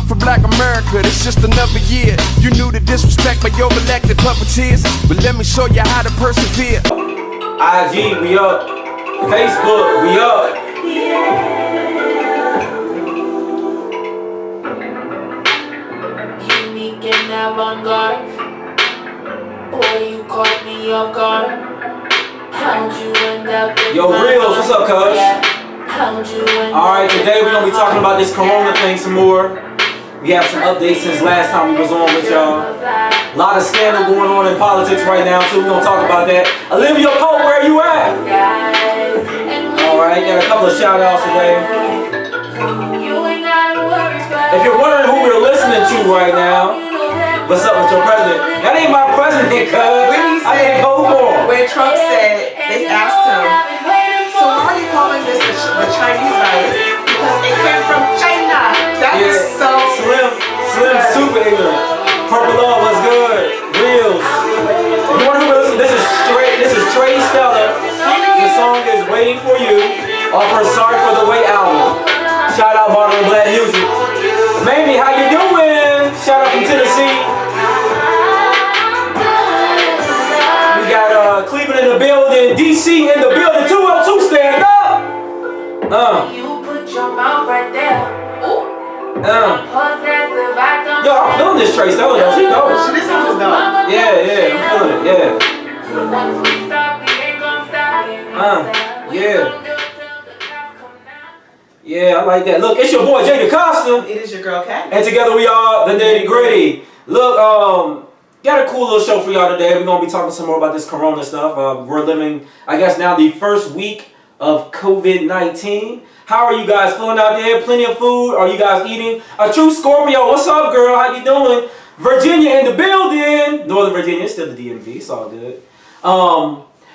for Black America, it's just another year. You knew the disrespect by your elected puppeteers, but let me show you how to persevere. IG, we up. Facebook, we up. Unique and avant-garde. Boy, you caught me off guard. How'd you end up in Yo, my Reels, what's up, cuz? How'd you end Alright, up today in we're gonna be my talking about this heart? corona thing some more. We have some updates since last time we was on with y'all. A lot of scandal going on in politics right now, so we're gonna talk about that. Olivia Pope, where you at? Alright, got a couple of shout outs today. If you're wondering who we're listening to right now, what's up with your president? That ain't my president, cuz. I didn't vote for him. When Trump said, they asked him, so why are you calling this the Chinese virus? Because it came from China. That is so Slim, super ignorant. Purple Love was good. Reels. You want to listen? This is Trei Stella. The song is Waiting for You off her Sorry for the Wait album. Shout out Bottom of Black Music. Mamie, how you doing? Shout out from Tennessee. We got Cleveland in the building, DC in the building, 202 stand up. You put your mouth right there. Yo, I'm feeling this Trei Stella though. She dope. This song is dope. Yeah, I'm feeling it. Yeah. Once we stop, we ain't gonna stop. Yeah, I like that. Look, it's your boy Jay DaCosta. It is your girl, Kat. And together we are the Nitty Gritty. Look, got a cool little show for y'all today. We're gonna be talking some more about this corona stuff. We're living, I guess, now the first week of COVID-19. How are you guys feeling out there? Plenty of food? Are you guys eating? A true Scorpio, what's up, girl? How you doing? Virginia in the building. Northern Virginia is still the DMV. It's all good.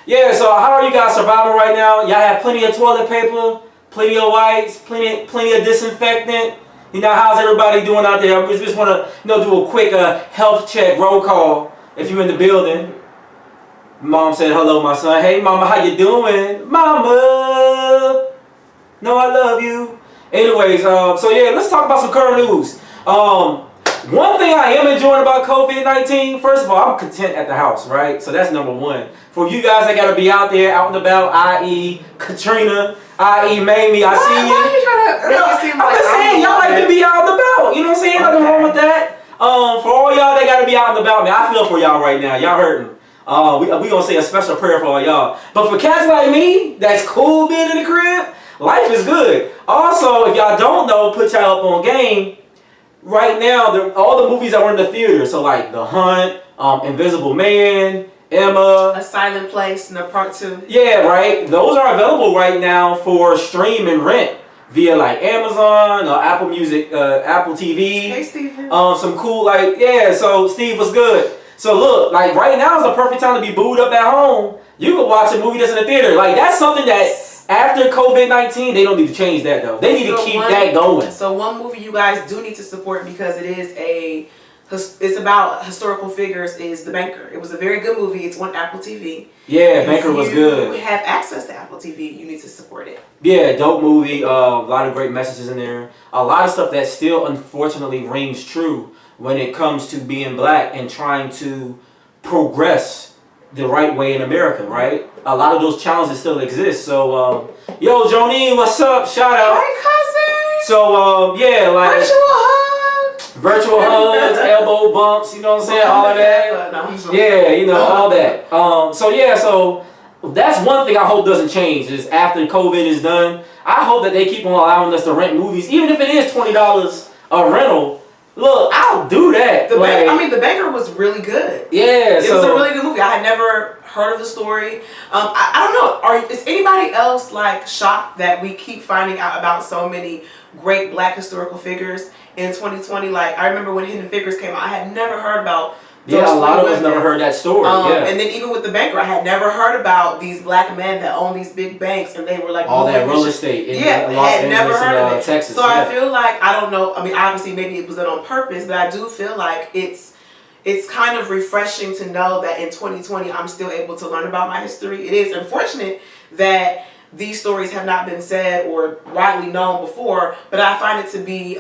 Yeah. So how are you guys surviving right now? Y'all have plenty of toilet paper, plenty of wipes, plenty of disinfectant. You know, how's everybody doing out there? I just want to do a quick health check, roll call. If you're in the building. Mom said hello, my son. Hey, mama, how you doing? Mama. No, I love you. Anyways, so yeah, let's talk about some current news. One thing I am enjoying about COVID-19, first of all, I'm content at the house, right? So that's number one. For you guys that gotta be out there, out and about, i.e. Katrina, i.e. Mamie, I see you. Why are you trying to make it seem I'm like just saying, y'all like to be out and about. You know what I'm saying? Nothing wrong with that. For all y'all that gotta be out and about, man, I feel for y'all right now. Y'all hurting. We gonna say a special prayer for all y'all. But for cats like me, that's cool being in the crib, life is good. Also, if y'all don't know, put y'all up on game. Right now, all the movies that were in the theater, so like The Hunt, Invisible Man, Emma, A Silent Place, and Part 2. Yeah, right. Those are available right now for stream and rent via like Amazon or Apple Music, Apple TV. Hey, Stephen. Some cool so Steve was good. So look, like right now is the perfect time to be booed up at home. You can watch a movie that's in the theater. Like that's something that after COVID-19, they don't need to change that though. They need to keep that going. So one movie you guys do need to support because it's about historical figures is The Banker. It was a very good movie. It's on Apple TV. Yeah, Banker was good. If you have access to Apple TV, you need to support it. Yeah, dope movie. A lot of great messages in there. A lot of stuff that still unfortunately rings true when it comes to being black and trying to progress the right way in America, right? A lot of those challenges still exist. So, yo, Jonine, what's up? Shout out. Hi, cousin. So, yeah, like virtual hugs, elbow bumps, you know what I'm saying? All of that. Yeah, all that. So that's one thing I hope doesn't change is after COVID is done, I hope that they keep on allowing us to rent movies, even if it is $20 a rental. Look, I'll do that. The Banker was really good. Yeah, it was a really good movie. I had never heard of the story. I don't know. Is anybody else like shocked that we keep finding out about so many great black historical figures in 2020? Like I remember when Hidden Figures came out, I had never heard about. A lot of us never heard that story. And then even with The Banker, I had never heard about these black men that own these big banks, and they were like all that real estate in Los had never Angeles heard and of it. Texas. So I feel like I don't know. I mean, obviously, maybe it was done on purpose, but I do feel like it's kind of refreshing to know that in 2020 I'm still able to learn about my history. It is unfortunate that these stories have not been said or widely known before, but I find it to be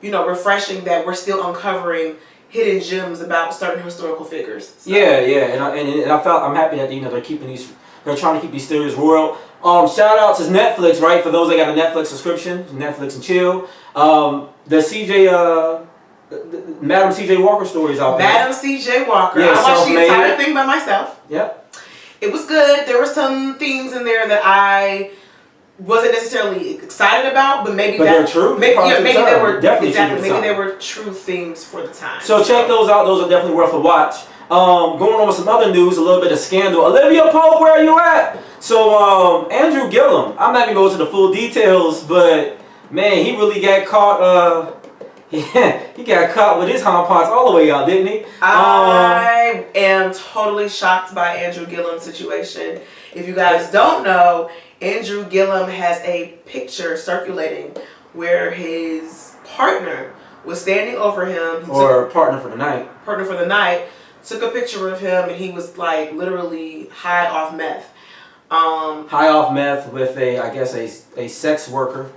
refreshing that we're still uncovering hidden gems about certain historical figures. So. Yeah, and I'm happy that they're trying to keep these theories royal. Shout out to Netflix, right? For those that got a Netflix subscription, Netflix and chill. Madam C.J. Walker stories out there. Madam C.J. Walker. Yeah, I watched the entire thing by myself. Yep. It was good. There were some themes in there that I wasn't necessarily excited about, but they're true. Maybe they were definitely exactly. Maybe they were true themes for the time. So check those out. Those are definitely worth a watch. Going on with some other news, a little bit of scandal. Olivia Pope, where are you at? So Andrew Gillum. I'm not even going to the full details, but man, he really got caught. He got caught with his hot pots all the way out, didn't he? I am totally shocked by Andrew Gillum's situation. If you guys don't know, Andrew Gillum has a picture circulating where his partner was standing over him. Partner for the night. Took a picture of him, and he was like literally high off meth. High off meth with a sex worker.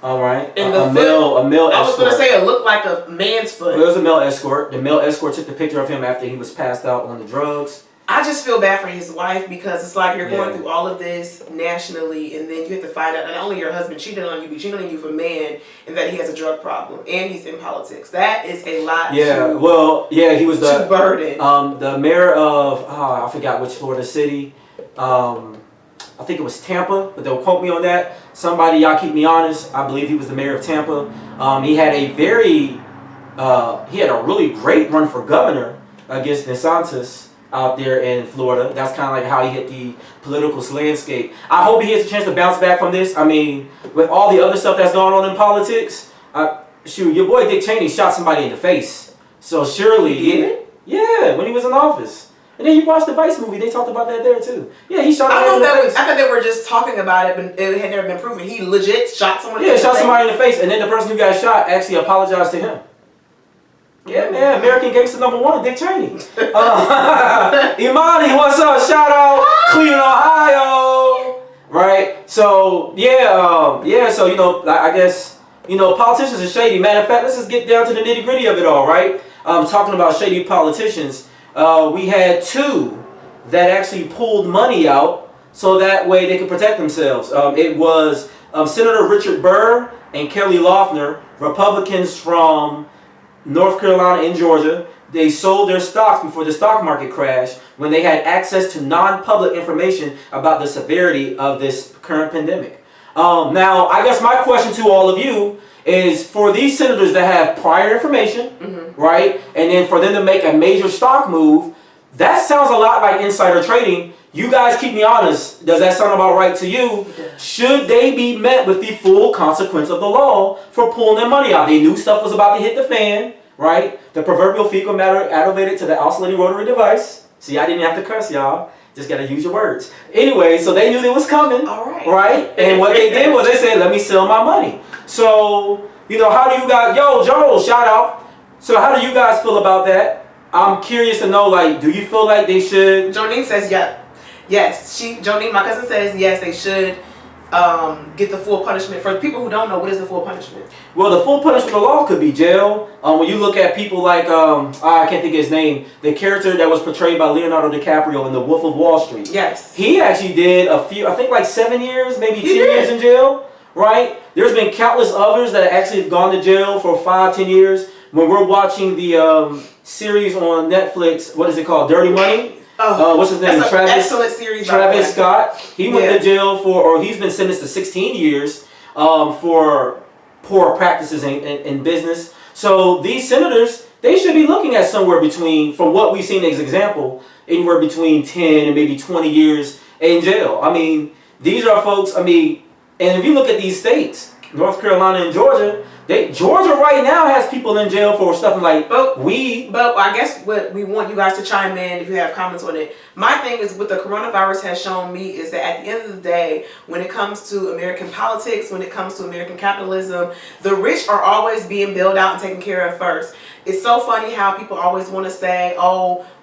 All right. And a male escort. I was gonna say it looked like a man's foot. It was a male escort. The male escort took the picture of him after he was passed out on the drugs. I just feel bad for his wife because it's like you're going through all of this nationally, and then you have to find out not only your husband cheated on you, but cheated on you for man, and that he has a drug problem, and he's in politics. That is a lot. He was to burden. The mayor of I forgot which Florida city. I think it was Tampa, but they'll quote me on that. Somebody, y'all keep me honest. I believe he was the mayor of Tampa. He had a really great run for governor against DeSantis out there in Florida. That's kind of like how he hit the political landscape. I hope he gets a chance to bounce back from this. I mean, with all the other stuff that's going on in politics, your boy Dick Cheney shot somebody in the face. So surely, when he was in office. And then you watched the Vice movie, they talked about that there too. Yeah, he shot somebody in the face. I thought they were just talking about it, but it had never been proven. He legit shot someone in the face. Yeah, shot somebody in the face, and then the person who got shot actually apologized to him. Yeah, man, American Gangster #1, Dick Cheney. Imani, what's up? Shout out, Cleveland, Ohio. Right? So, so, I guess, politicians are shady. Matter of fact, let's just get down to the nitty gritty of it all, right? Talking about shady politicians. We had two that actually pulled money out so that way they could protect themselves. It was Senator Richard Burr and Kelly Loeffler, Republicans from North Carolina and Georgia. They sold their stocks before the stock market crashed when they had access to non-public information about the severity of this current pandemic. Now, I guess my question to all of you is for these senators that have prior information, right, and then for them to make a major stock move, that sounds a lot like insider trading. You guys keep me honest. Does that sound about right to you? Yeah. Should they be met with the full consequence of the law for pulling their money out? They knew stuff was about to hit the fan, right? The proverbial fecal matter activated to the oscillating rotary device. See, I didn't have to curse, y'all. Just got to use your words. Anyway, so they knew it was coming, all right? And what they did was they said, let me sell my money. So, how do you guys, Joel, shout out. So how do you guys feel about that? I'm curious to know, do you feel like they should? Jonine says yes. Jonine, my cousin, says yes, they should get the full punishment. For people who don't know, what is the full punishment? Well, the full punishment of the law could be jail. When you look at people like, I can't think of his name, the character that was portrayed by Leonardo DiCaprio in The Wolf of Wall Street. Yes. He actually did a few, I think 7 years, maybe 10 years in jail, right? There's been countless others that actually have gone to jail for 5-10 years. When we're watching the series on Netflix, what is it called? Dirty Money? What's his name? Excellent series. Travis Scott. He went to jail he's been sentenced to 16 years for poor practices in business. So these senators, they should be looking at somewhere between, from what we've seen as example, anywhere between 10 and maybe 20 years in jail. I mean, these are folks, and if you look at these states, North Carolina and Georgia, Georgia right now has people in jail for stuff like weed. But I guess what we want you guys to chime in if you have comments on it. My thing is what the coronavirus has shown me is that at the end of the day, when it comes to American politics, when it comes to American capitalism, the rich are always being bailed out and taken care of first. It's so funny how people always want to say,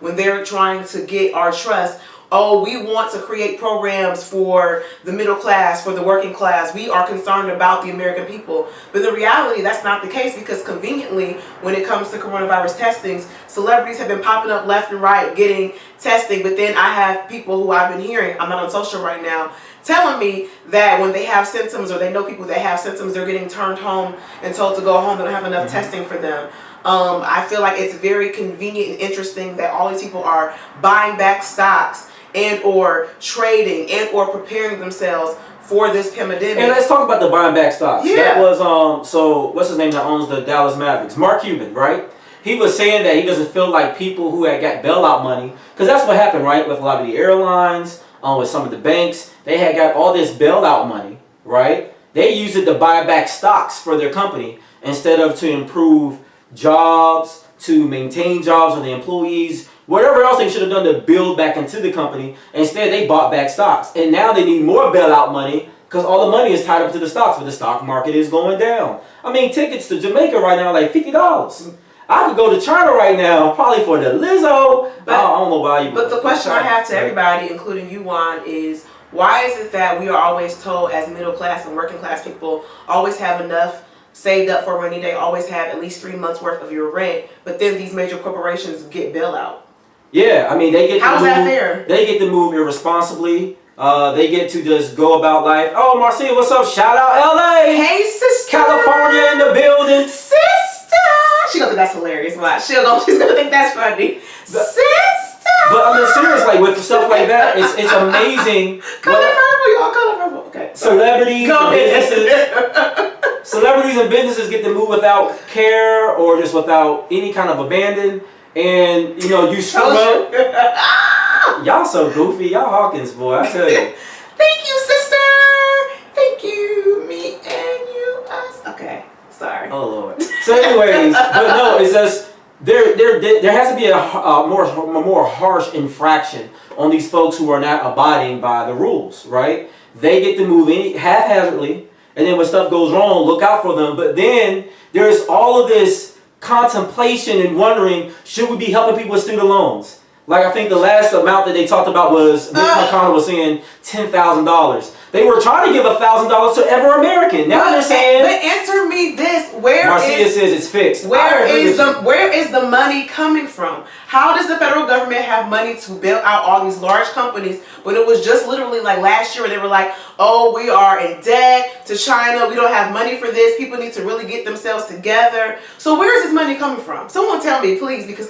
when they're trying to get our trust, oh, we want to create programs for the middle class, for the working class. We are concerned about the American people. But in reality, that's not the case, because conveniently, when it comes to coronavirus testings, celebrities have been popping up left and right getting testing. But then I have people who I've been hearing, I'm not on social right now, telling me that when they have symptoms, or they know people that have symptoms, they're getting turned home and told to go home. They don't have enough testing for them. I feel like it's very convenient and interesting that all these people are buying back stocks and or trading and or preparing themselves for this pandemic. And let's talk about the buying back stocks. Yeah. That was so what's his name that owns the Dallas Mavericks? Mark Cuban, right? He was saying that he doesn't feel like people who had got bailout money, because that's what happened, right? With a lot of the airlines, with some of the banks, they had got all this bailout money, right? They used it to buy back stocks for their company instead of to improve jobs, to maintain jobs for the employees, whatever else they should have done to build back into the company. Instead, they bought back stocks. And now they need more bailout money because all the money is tied up to the stocks, but the stock market is going down. I mean, tickets to Jamaica right now are like $50. I could go to China right now, probably for the Lizzo. But I don't know why you. But the question I have to everybody, including you, Juan, is why is it that we are always told as middle class and working class people always have enough saved up for a rainy day, always have at least 3 months worth of your rent, but then these major corporations get bailout? Yeah, I mean, they get How's that fair? They get to move irresponsibly. They get to just go about life. Oh, Marcia, what's up? Shout out LA. Hey, sister. California in the building. Sister. She's gonna think that's hilarious. She's gonna think that's funny. Sister. But I mean, seriously, like with stuff like that, it's amazing. Color purple, y'all. Color purple. Okay. Celebrities and businesses. Celebrities and businesses get to move without care or just without any kind of abandon. And you know, you screw up. Y'all so goofy. Y'all Hawkins, boy. I tell you. Thank you, sister. Thank you, me and you, us. Okay. Sorry. Oh Lord. So, anyways, but no, it's just there has to be a more harsh infraction on these folks who are not abiding by the rules, right? They get to move any haphazardly, and then when stuff goes wrong, look out for them. But then there's all of this contemplation and wondering, should we be helping people with student loans? Like I think the last amount that they talked about was Mitch McConnell was saying $10,000. They were trying to give $1,000 to every American. Now they're saying. But answer me this: Marcia says it's fixed. Where is the money coming from? How does the federal government have money to bail out all these large companies when it was just literally like last year where they were like, oh, we are in debt to China, we don't have money for this, people need to really get themselves together. So where is this money coming from? Someone tell me, please, because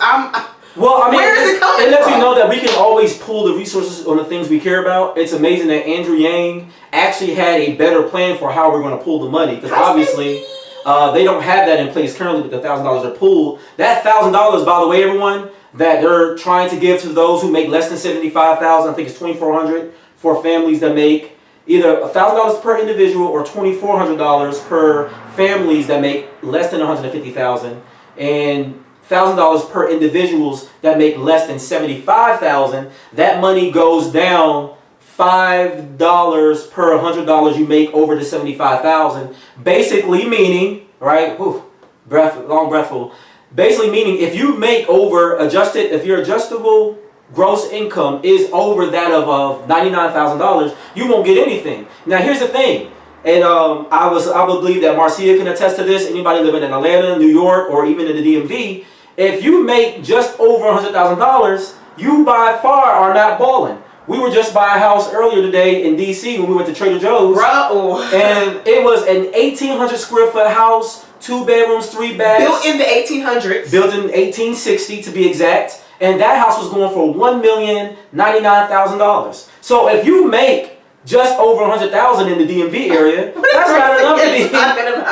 well, I mean, where is it coming from? It lets you from? know that we can always pull the resources on the things we care about. It's amazing that Andrew Yang actually had a better plan for how we're going to pull the money, because obviously they don't have that in place currently with the $1,000 are pulled. That $1,000, by the way, everyone, that they're trying to give to those who make less than $75,000, I think it's $2,400 for families that make either $1,000 per individual or $2,400 per families that make less than $150,000, and $1,000 per individuals that make less than $75,000. That money goes down $5 per $100 you make over the $75,000. Basically meaning, right? Whew, long breathful. Basically meaning if you make if your adjustable gross income is over that of $99,000, you won't get anything. Now here's the thing. And I would believe that Marcia can attest to this. Anybody living in Atlanta, New York, or even in the DMV, if you make just over $100,000, you by far are not balling. We were just by a house earlier today in DC when we went to Trader Joe's, and it was an 1,800 square foot house, 2 bedrooms, 3 baths, built in the 1800s, built in 1860 to be exact, and that house was going for $1,099,000. So if you make just over $100,000 in the DMV area, that's not enough to be.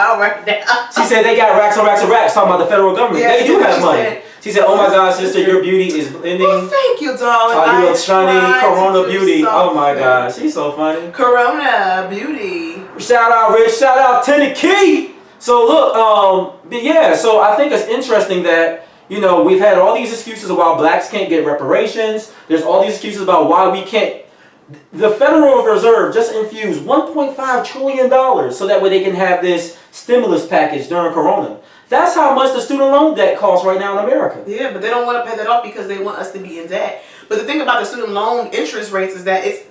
Right now. She said they got racks on racks on racks talking about the federal government. Yes, they do have money. Said, she said, "Oh my God, sister, your beauty is blending. Well, thank you, darling. You look shiny, Corona beauty. Something. Oh my God, she's so funny. Corona beauty. Shout out, Rich. Shout out, Tennessee. So look, but yeah. So I think it's interesting that we've had all these excuses of why blacks can't get reparations. There's all these excuses about why we can't. The Federal Reserve just infused $1.5 trillion so that way they can have this stimulus package during Corona. That's how much the student loan debt costs right now in America. Yeah, but they don't want to pay that off because they want us to be in debt. But the thing about the student loan interest rates is that it's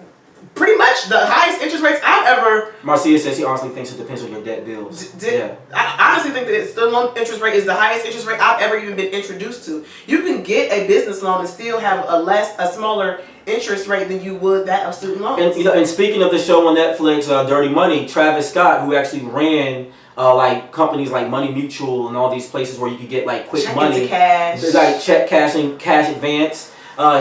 pretty much the highest interest rates I've ever. Marcia says he honestly thinks it depends on your debt bills. Yeah. I honestly think that student loan interest rate is the highest interest rate I've ever even been introduced to. You can get a business loan and still have a smaller interest rate than you would that of student loans. And and speaking of the show on Netflix, Dirty Money, Travis Scott, who actually ran like companies like Money Mutual and all these places where you could get like quick money, cash, like check cashing, cash advance.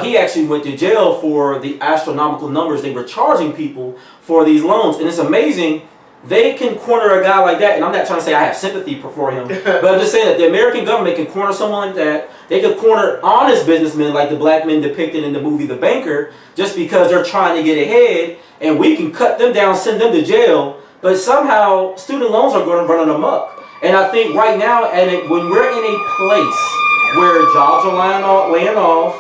He actually went to jail for the astronomical numbers they were charging people for these loans. And it's amazing, they can corner a guy like that. And I'm not trying to say I have sympathy for him, but I'm just saying that the American government can corner someone like that. They can corner honest businessmen like the black men depicted in the movie The Banker, just because they're trying to get ahead, and we can cut them down, send them to jail. But somehow student loans are going to run amok. And I think right now, when we're in a place where jobs are laying off,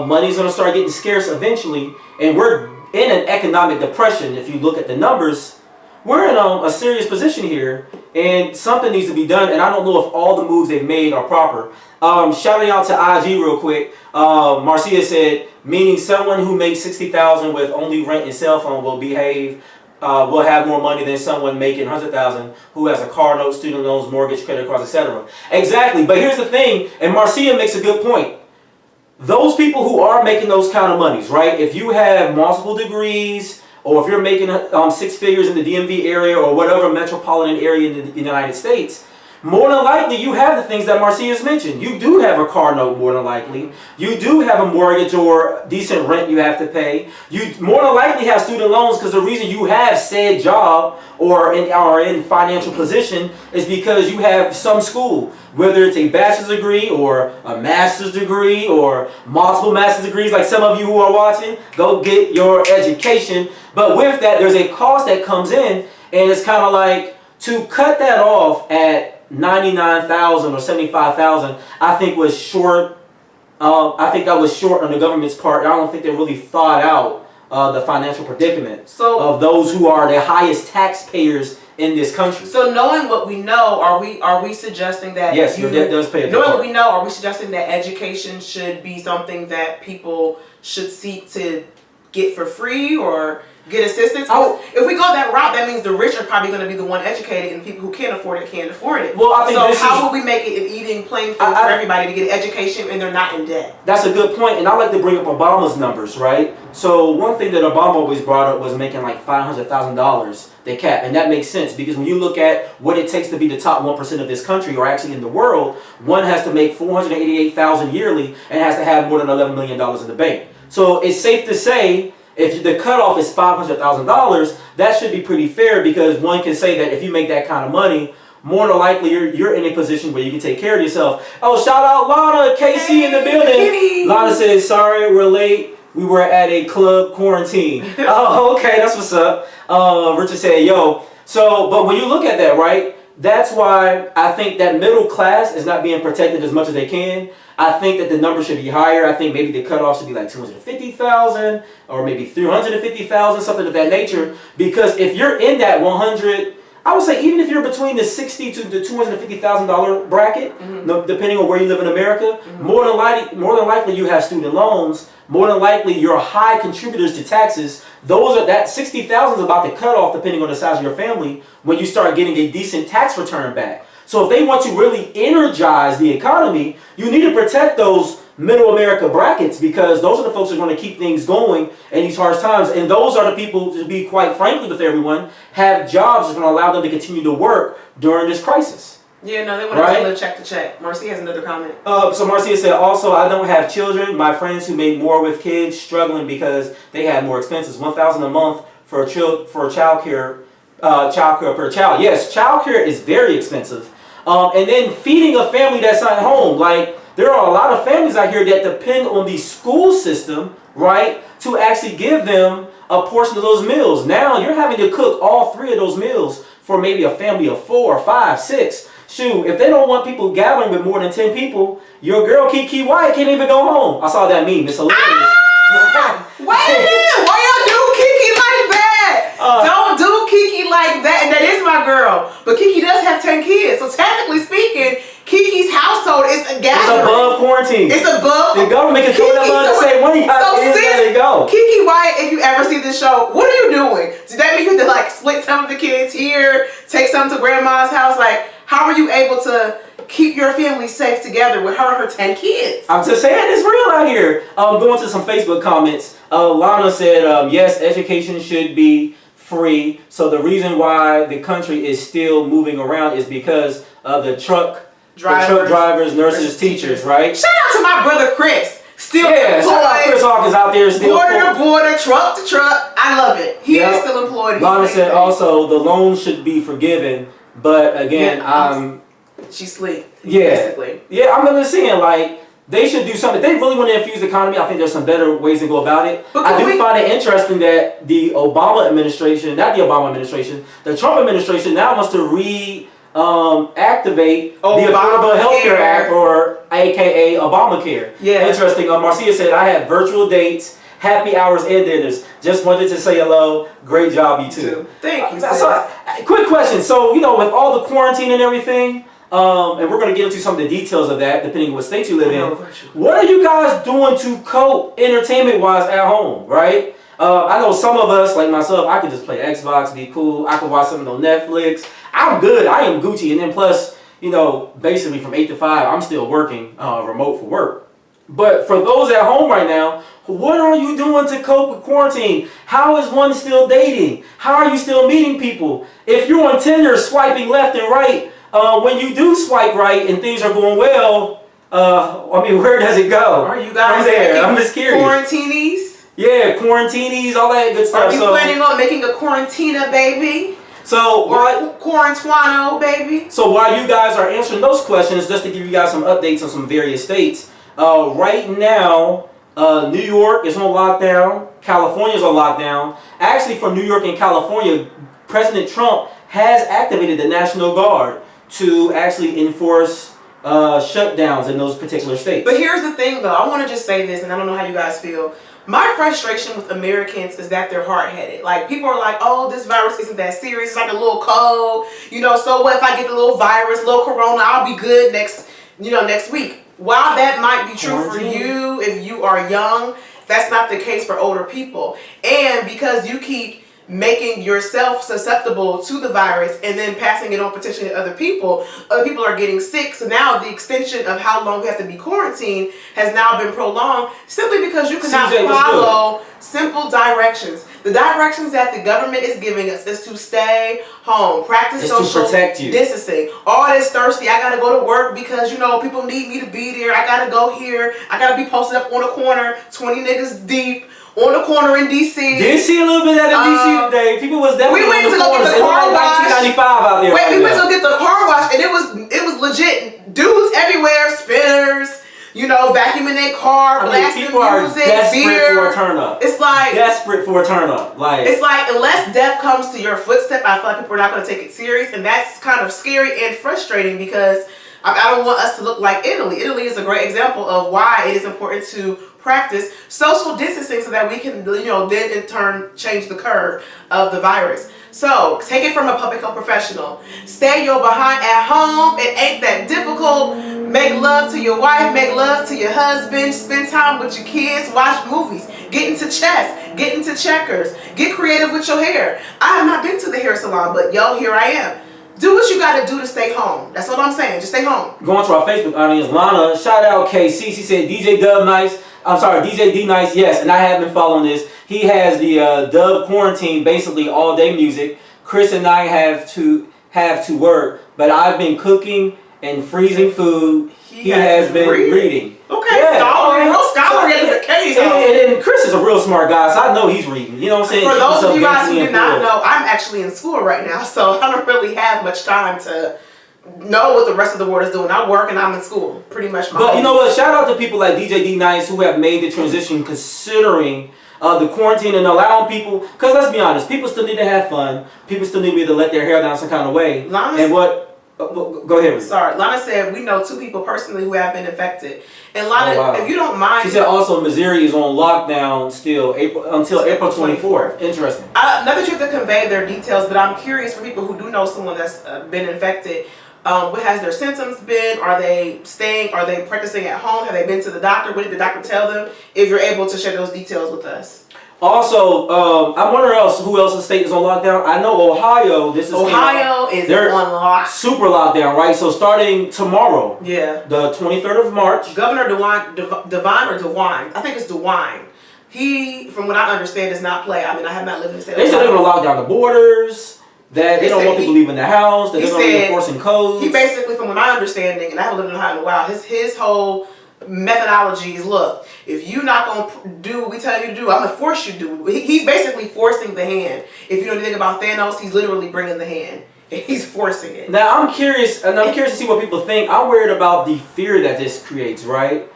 money's going to start getting scarce eventually, and we're in an economic depression. If you look at the numbers, we're in a serious position here, and something needs to be done. And I don't know if all the moves they've made are proper. Shouting out to IG real quick, Marcia said, meaning someone who makes $60,000 with only rent and cell phone will have more money than someone making $100,000 who has a car note, student loans, mortgage, credit cards, etc. Exactly. But here's the thing, and Marcia makes a good point. Those people who are making those kind of monies, right? If you have multiple degrees, or if you're making 6 figures in the DMV area or whatever metropolitan area in the United States, more than likely you have the things that Marcia's mentioned. You do have a car note, more than likely. You do have a mortgage or decent rent you have to pay. You more than likely have student loans, because the reason you have said job or are in financial position is because you have some school. Whether it's a bachelor's degree or a master's degree or multiple master's degrees, like some of you who are watching, go get your education. But with that, there's a cost that comes in, and it's kind of like, to cut that off at $99,000 or $75,000, I think was short. I think that was short on the government's part. I don't think they really thought out the financial predicament of those who are the highest taxpayers in this country. So knowing what we know, are we suggesting that yes, your debt does pay a knowing what we know, are we suggesting that education should be something that people should seek to get for free or get assistance? If we go that route, that means the rich are probably going to be the one educated, and people who can't afford it can't afford it. Well, I think so how will we make it an even playing field for everybody to get an education and they're not in debt? That's a good point, and I like to bring up Obama's numbers, right? So one thing that Obama always brought up was making like $500,000 they cap, and that makes sense because when you look at what it takes to be the top 1% of this country, or actually in the world, one has to make $488,000 yearly and has to have more than $11 million in the bank. So it's safe to say, if the cutoff is $500,000, that should be pretty fair, because one can say that if you make that kind of money, more than likely you're in a position where you can take care of yourself. Oh, shout out Lana, KC in the building. Kitty. Lana says, sorry, we're late. We were at a club quarantine. Oh, okay, that's what's up. Richard said, yo. So, but when you look at that, right, that's why I think that middle class is not being protected as much as they can. I think that the number should be higher. I think maybe the cutoff should be like 250,000 or maybe 350,000, something of that nature. Because if you're in that 100, I would say even if you're between the $60,000 to the $250,000 bracket, depending on where you live in America, more than likely you have student loans. More than likely you're high contributors to taxes. That $60,000 is about the cutoff, depending on the size of your family, when you start getting a decent tax return back. So if they want to really energize the economy, you need to protect those middle America brackets, because those are the folks who are going to keep things going in these harsh times. And those are the people, to be quite frankly with everyone, have jobs that's going to allow them to continue to work during this crisis. Yeah, no, they want to live check to check. Marcia has another comment. So Marcia said, also, I don't have children. My friends who make more with kids struggling because they have more expenses. $1,000 a month for child care per child. Yes, child care is very expensive. And then feeding a family that's at home. Like, there are a lot of families out here that depend on the school system, right, to actually give them a portion of those meals. Now you're having to cook all 3 of those meals for maybe a family of 4, 5, 6. Shoot, if they don't want people gathering with more than 10 people, your girl Kiki White can't even go home. I saw that meme. It's hilarious. Wait a minute. Why y'all do Kiki like that? Don't do Kiki like like that, and that is my girl. But Kiki does have 10 kids, so technically speaking, Kiki's household is a gathering. It's above quarantine. It's above. The government can throw that money and say, money out there, let it go. Kiki Wyatt, if you ever see this show, what are you doing? Does that mean you have to like split some of the kids here, take some to grandma's house? Like, how are you able to keep your family safe together with her and her 10 kids? I'm just saying, it's real out here. Going to some Facebook comments, Lana said, yes, education should be free. So the reason why the country is still moving around is because of the truck drivers, nurses, teachers, right? Shout out to my brother Chris. Still employed. Shout out Chris Hawkins out there still border to border, truck to truck. I love it. He is still employed. Lana said also the loan should be forgiven, but again, she sleep. Yeah, basically. Yeah, I'm just saying, like, they should do something. If they really want to infuse the economy, I think there's some better ways to go about it. I do find it interesting that the Obama administration, not the Obama administration, the Trump administration now wants to activate the Affordable Health Care Act, or AKA Obamacare. Yeah. Interesting. Marcia said, I had virtual dates, happy hours, and dinners. Just wanted to say hello. Great job, you too. Thank you. Quick question. So, with all the quarantine and everything, and we're going to get into some of the details of that, depending on what state you live in. What are you guys doing to cope entertainment-wise at home, right? I know some of us, like myself, I could just play Xbox, be cool. I could watch something on Netflix. I'm good. I am Gucci. And then plus, basically from 8 to 5, I'm still working remote for work. But for those at home right now, what are you doing to cope with quarantine? How is one still dating? How are you still meeting people? If you're on Tinder swiping left and right, when you do swipe right and things are going well, where does it go? Are you guys I'm just curious. Quarantinis? Yeah, quarantinis, all that good stuff. Are you planning on making a quarantina, baby? So Quarantuano, baby? So while you guys are answering those questions, just to give you guys some updates on some various states, right now, New York is on lockdown. California is on lockdown. Actually, for New York and California, President Trump has activated the National Guard to actually enforce shutdowns in those particular states. But here's the thing, though. I want to just say this, and I don't know how you guys feel. My frustration with Americans is that they're hard-headed. Like, people are like, oh, this virus isn't that serious. It's like a little cold. So what if I get the little virus, little corona, I'll be good next week. While that might be true for you if you are young, that's not the case for older people. And because you keep making yourself susceptible to the virus and then passing it on potentially to other people are getting sick. So now the extension of how long we have to be quarantined has now been prolonged simply because you cannot follow simple directions. The directions that the government is giving us is to stay home, practice social distancing. All this thirsty, I gotta go to work because people need me to be there. I gotta go here. I gotta be posted up on a corner, 20 niggas deep. On the corner in DC. Did see a little bit of that in DC today. People was definitely we went to go get the car wash. 1995 out there. We went to go get the car wash, and it was legit. Dudes everywhere, spinners, vacuuming their car, blasting people music, are beer. for a turn up. It's like desperate for a turn up. It's like unless death comes to your footstep, I feel like people are not going to take it serious, and that's kind of scary and frustrating because I don't want us to look like Italy. Italy is a great example of why it is important to practice social distancing so that we can, then in turn change the curve of the virus. So take it from a public health professional. Stay your behind at home. It ain't that difficult. Make love to your wife. Make love to your husband. Spend time with your kids. Watch movies. Get into chess. Get into checkers. Get creative with your hair. I have not been to the hair salon, but here I am. Do what you gotta do to stay home. That's what I'm saying. Just stay home. Going to our Facebook audience, Lana, shout out KC. She said DJ D Nice, yes, and I have been following this. He has the Dub Quarantine, basically all day music. Chris and I have to work, but I've been cooking and freezing food. He has been reading. Okay, scholarly in the case. And Chris is a real smart guy, so I know he's reading. You know what I'm saying? For those of you guys who do not know, I'm actually in school right now, so I don't really have much time to know what the rest of the world is doing. I work and I'm in school, pretty much. But you know what? Shout out to people like DJ D Nice who have made the transition considering the quarantine and allowing people. Because let's be honest, people still need to have fun. People still need to be able to let their hair down some kind of way. Go ahead. Ruth. Sorry, Lana said we know 2 people personally who have been infected. And Lana, if you don't mind, she said also Missouri is on lockdown still until April 24th. Interesting. Not that you have to convey their details, but I'm curious for people who do know someone that's been infected. What has their symptoms been? Are they staying? Are they practicing at home? Have they been to the doctor? What did the doctor tell them? If you're able to share those details with us. Also, I wonder who else's state is on lockdown. I know Ohio. Ohio is on lockdown. Super lockdown, right? So starting tomorrow, the 23rd of March, Governor DeWine, I think it's DeWine. He, from what I understand, does not play. I mean, I have not lived in the state. They said they're going to lock down the borders. That they don't want people leaving the house. That they're going to be enforcing codes. He basically, from my understanding, and I haven't lived in Ohio in a while, his whole methodology is, look, if you're not going to do what we tell you to do, I'm going to force you to do it. He's basically forcing the hand. If you know anything about Thanos, he's literally bringing the hand. He's forcing it. Now, I'm curious to see what people think. I'm worried about the fear that this creates, right?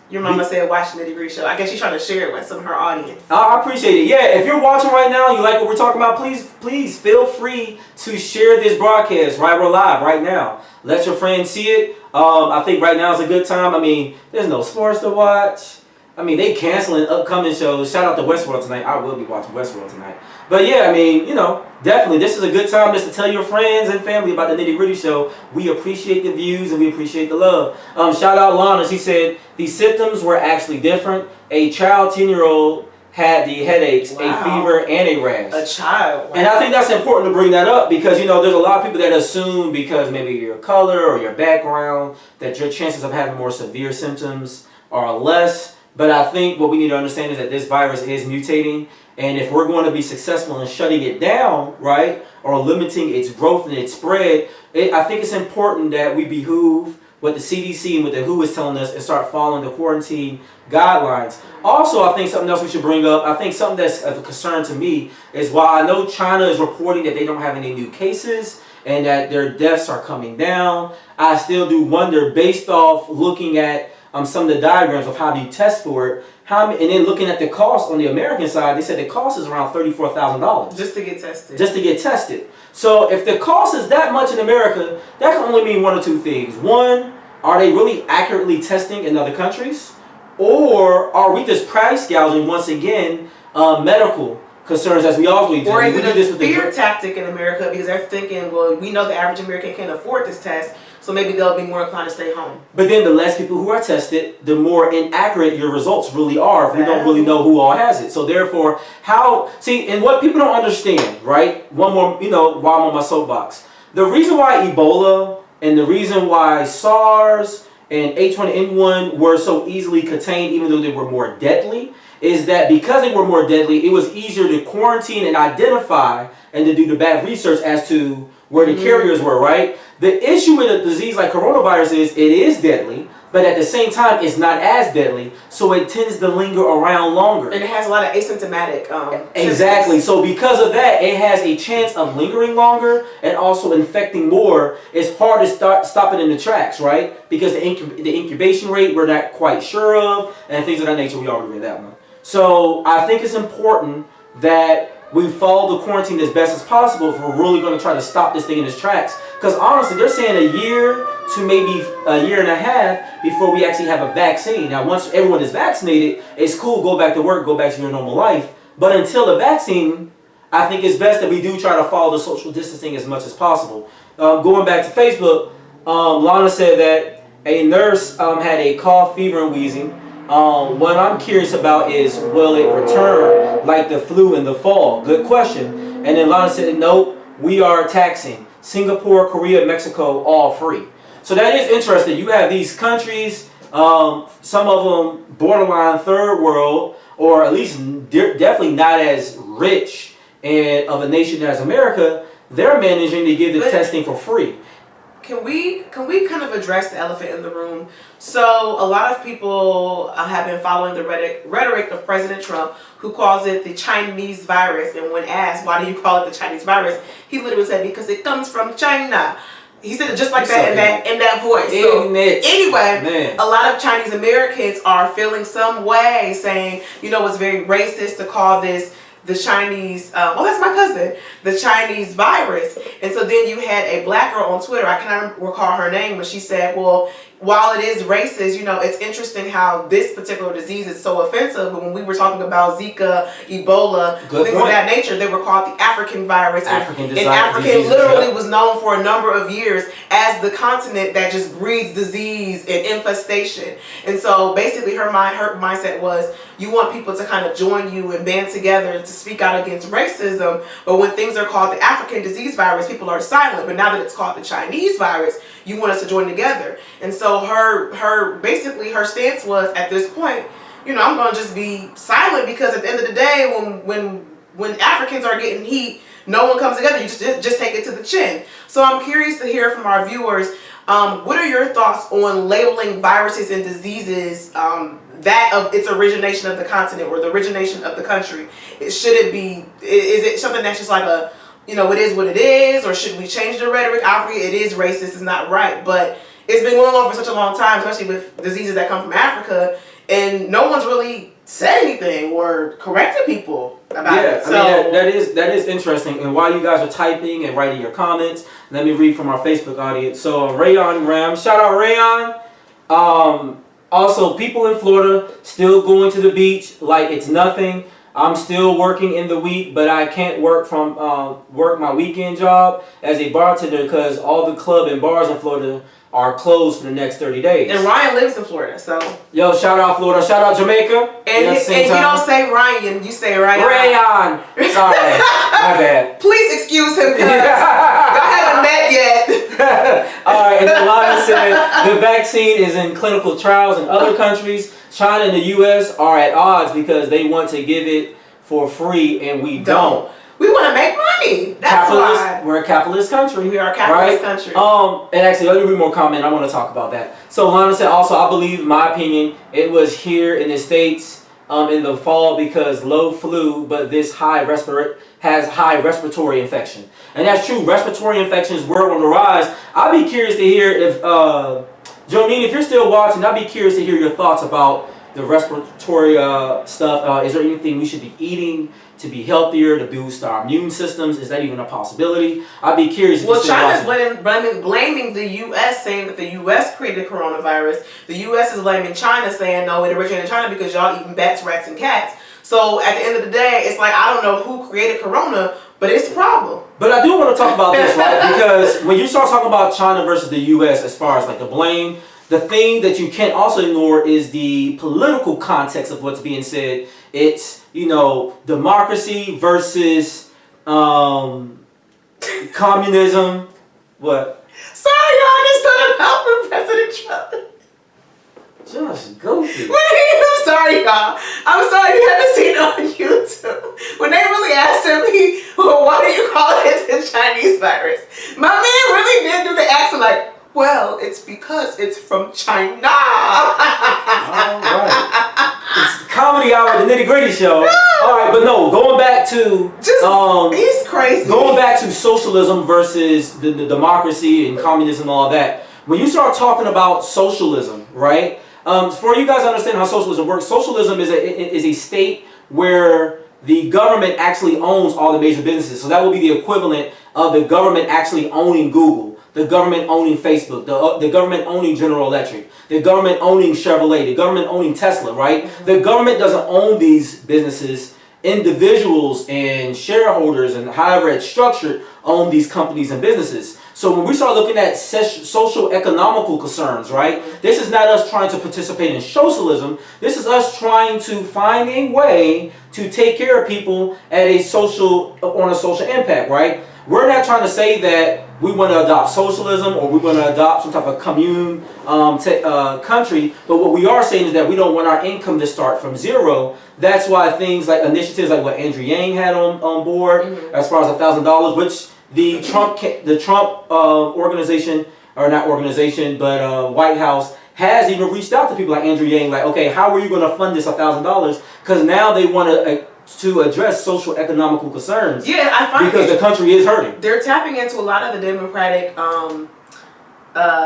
Your mama said watch the Nitty Gritty Show. I guess she's trying to share it with some of her audience. I appreciate it. Yeah, if you're watching right now, you like what we're talking about, please feel free to share this broadcast, right? We're live right now. Let your friends see it. I think right now is a good time. I mean, there's no sports to watch. I mean, they canceling upcoming shows. Shout out to Westworld tonight. I will be watching Westworld tonight. But yeah, I mean, definitely this is a good time just to tell your friends and family about the Nitty Gritty Show. We appreciate the views and we appreciate the love. Shout out Lana. She said the symptoms were actually different. A child 10-year-old had the headaches, a fever, and a rash. A child. Wow. And I think that's important to bring that up because, there's a lot of people that assume because maybe your color or your background that your chances of having more severe symptoms are less. But I think what we need to understand is that this virus is mutating. And if we're going to be successful in shutting it down, right, or limiting its growth and its spread, I think it's important that we behoove what the CDC and what the WHO is telling us and start following the quarantine guidelines. Also, I think something else we should bring up, I think something that's of a concern to me is while I know China is reporting that they don't have any new cases and that their deaths are coming down, I still do wonder, based off looking at some of the diagrams of how do you test for it, and then looking at the cost on the American side, they said the cost is around $34,000. Just to get tested. Just to get tested. So if the cost is that much in America, that can only mean one or two things. One, are they really accurately testing in other countries? Or are we just price gouging once again medical concerns as we always do? Or is it a fear tactic in America because they're thinking, well, we know the average American can't afford this test, so maybe they'll be more inclined to stay home. But then the less people who are tested, the more inaccurate your results really are if we don't really know who all has it. So therefore, and what people don't understand, right? One more, while I'm on my soapbox. The reason why Ebola and the reason why SARS and H1N1 were so easily contained, even though they were more deadly, is that because they were more deadly, it was easier to quarantine and identify and to do the bad research as to where the carriers were, right? The issue with a disease like coronavirus is it is deadly, but at the same time, it's not as deadly, so it tends to linger around longer. And it has a lot of asymptomatic Exactly. symptoms. So because of that, it has a chance of lingering longer and also infecting more. It's hard to stop it in the tracks, right? Because the incubation rate we're not quite sure of, and things of that nature, we already read that one. So I think it's important that we follow the quarantine as best as possible if we're really going to try to stop this thing in its tracks. Because honestly, they're saying a year to maybe a year and a half before we actually have a vaccine. Now, once everyone is vaccinated, it's cool, go back to work, go back to your normal life. But until the vaccine, I think it's best that we do try to follow the social distancing as much as possible. Going back to Facebook, Lana said that a nurse had a cough, fever, and wheezing. What I'm curious about is, will it return like the flu in the fall? Good question. And then Lana said, nope, we are taxing. Singapore, Korea, Mexico, all free. So that is interesting. You have these countries, some of them borderline third world, or at least definitely not as rich and of a nation as America. They're managing to give the testing for free. Can we kind of address the elephant in the room? So a lot of people have been following the rhetoric of President Trump, who calls it the Chinese virus. And when asked, why do you call it the Chinese virus? He literally said, because it comes from China. He said it just like that in that voice. So anyway, a lot of Chinese Americans are feeling some way, saying, it's very racist to call this the Chinese, that's my cousin, the Chinese virus. And so then you had a black girl on Twitter, I cannot recall her name, but she said, well, while it is racist, it's interesting how this particular disease is so offensive, but when we were talking about Zika, Ebola, things of that nature, they were called the African virus. And Africa literally was known for a number of years as the continent that just breeds disease and infestation. And so basically her mindset was, you want people to kind of join you and band together to speak out against racism, but when things are called the African disease virus, people are silent. But now that it's called the Chinese virus, you want us to join together. And so her stance was, at this point, I'm going to just be silent, because at the end of the day, when Africans are getting heat, no one comes together. You just take it to the chin. So I'm curious to hear from our viewers, what are your thoughts on labeling viruses and diseases that of its origination of the continent or the origination of the country? Is it something that's just like it is what it is, or should we change the rhetoric? Obviously, it is racist, it's not right, but it's been going on for such a long time, especially with diseases that come from Africa, and no one's really said anything or corrected people about it. So, I mean, that is interesting. And while you guys are typing and writing your comments, let me read from our Facebook audience. So Rayon Graham, shout out Rayon. Also, people in Florida still going to the beach like it's nothing. I'm still working in the week, but I can't work my weekend job as a bartender because all the club and bars in Florida are closed for the next 30 days. And Ryan lives in Florida, so. Yo, shout out Florida, shout out Jamaica. And you don't say Ryan, you say Ryan. Rayon. Sorry, my bad. Please excuse him, because I haven't met yet. All right, and then Lana said the vaccine is in clinical trials in other countries. China and the U.S. are at odds because they want to give it for free and we don't. We want to make money. That's why. We're a capitalist country. We are a capitalist country. And actually, let me read more comment. I want to talk about that. So Lana said, also, I believe, in my opinion, it was here in the States in the fall because low flu, but this has high respiratory infection. And that's true. Respiratory infections were on the rise. I'd be curious to hear if, Jonine, if you're still watching, I'd be curious to hear your thoughts about the respiratory stuff. Is there anything we should be eating to be healthier, to boost our immune systems? Is that even a possibility? I'd be curious. Well, China's blaming the U.S., saying that the U.S. created coronavirus. The U.S. is blaming China, saying, no, it originated in China because y'all eating bats, rats, and cats. So at the end of the day, it's like, I don't know who created corona, but it's a problem. But I do want to talk about this, right? Because when you start talking about China versus the U.S. as far as like the blame, the thing that you can't also ignore is the political context of what's being said. It's, democracy versus communism. What? Sorry, y'all, I just started helping President Trump. Just goofy. I'm sorry, y'all. I'm sorry you haven't seen it on YouTube. When they really asked him, why do you call it the Chinese virus? My man really did do the accent like, well, it's because it's from China. All right. It's Comedy Hour, the Nitty Gritty Show. All right, but no, going back to he's crazy. Going back to socialism versus the democracy and communism and all that. When you start talking about socialism, right? For you guys to understand how socialism works, socialism is a state where the government actually owns all the major businesses. So that will be the equivalent of the government actually owning Google, the government owning Facebook, the government owning General Electric, the government owning Chevrolet, the government owning Tesla, right? Mm-hmm. The government doesn't own these businesses. Individuals and shareholders and however it's structured own these companies and businesses. So when we start looking at social economical concerns, right? This is not us trying to participate in socialism. This is us trying to find a way to take care of people on a social impact, right? We're not trying to say that we want to adopt socialism or we want to adopt some type of commune country, but what we are saying is that we don't want our income to start from zero. That's why things like initiatives like what Andrew Yang had on board, as far as $1,000, which the Trump organization, or not organization, but White House has even reached out to people like Andrew Yang, like, okay, how are you going to fund this $1,000? Because now they want to address social economical concerns. Yeah, I find because the country is hurting. They're tapping into a lot of the Democratic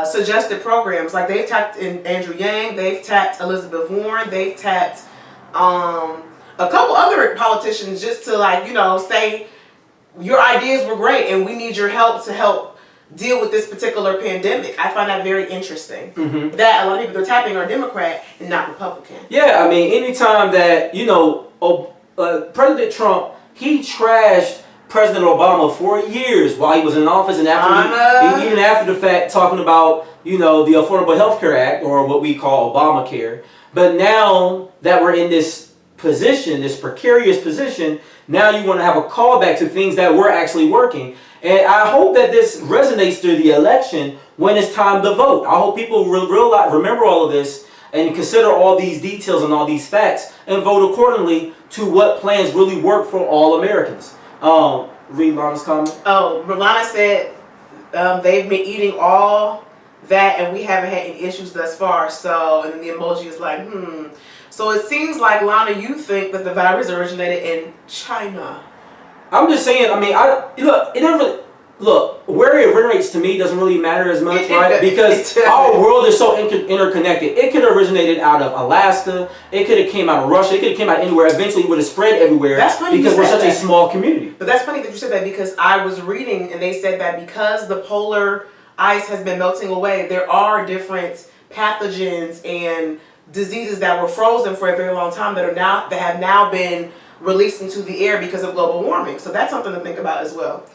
suggested programs. Like they've tapped in Andrew Yang, they've tapped Elizabeth Warren, they've tapped a couple other politicians just to like, say your ideas were great and we need your help to help deal with this particular pandemic. I find that very interesting. That a lot of people they're tapping are Democrat and not Republican. Yeah, I mean, anytime that, President Trump, he trashed President Obama for years while he was in office and after even after the fact, talking about, the Affordable Health Care Act, or what we call Obamacare. But now that we're in this position, this precarious position, now you want to have a callback to things that were actually working. And I hope that this resonates through the election when it's time to vote. I hope people remember all of this and consider all these details and all these facts and vote accordingly to what plans really work for all Americans. Read Lana's comment. Oh, Lana said they've been eating all that and we haven't had any issues thus far. So, and then the emoji is like, So it seems like, Lana, you think that the virus originated in China. I'm just saying, I mean, where it originates to me doesn't really matter as much, right? Because our world is so interconnected. It could have originated out of Alaska. It could have came out of Russia. It could have came out anywhere. Eventually, it would have spread everywhere. That's funny because we're such a small community. But that's funny that you said that because I was reading and they said that because the polar ice has been melting away, there are different pathogens and diseases that were frozen for a very long time that have now been released into the air because of global warming. So that's something to think about as well.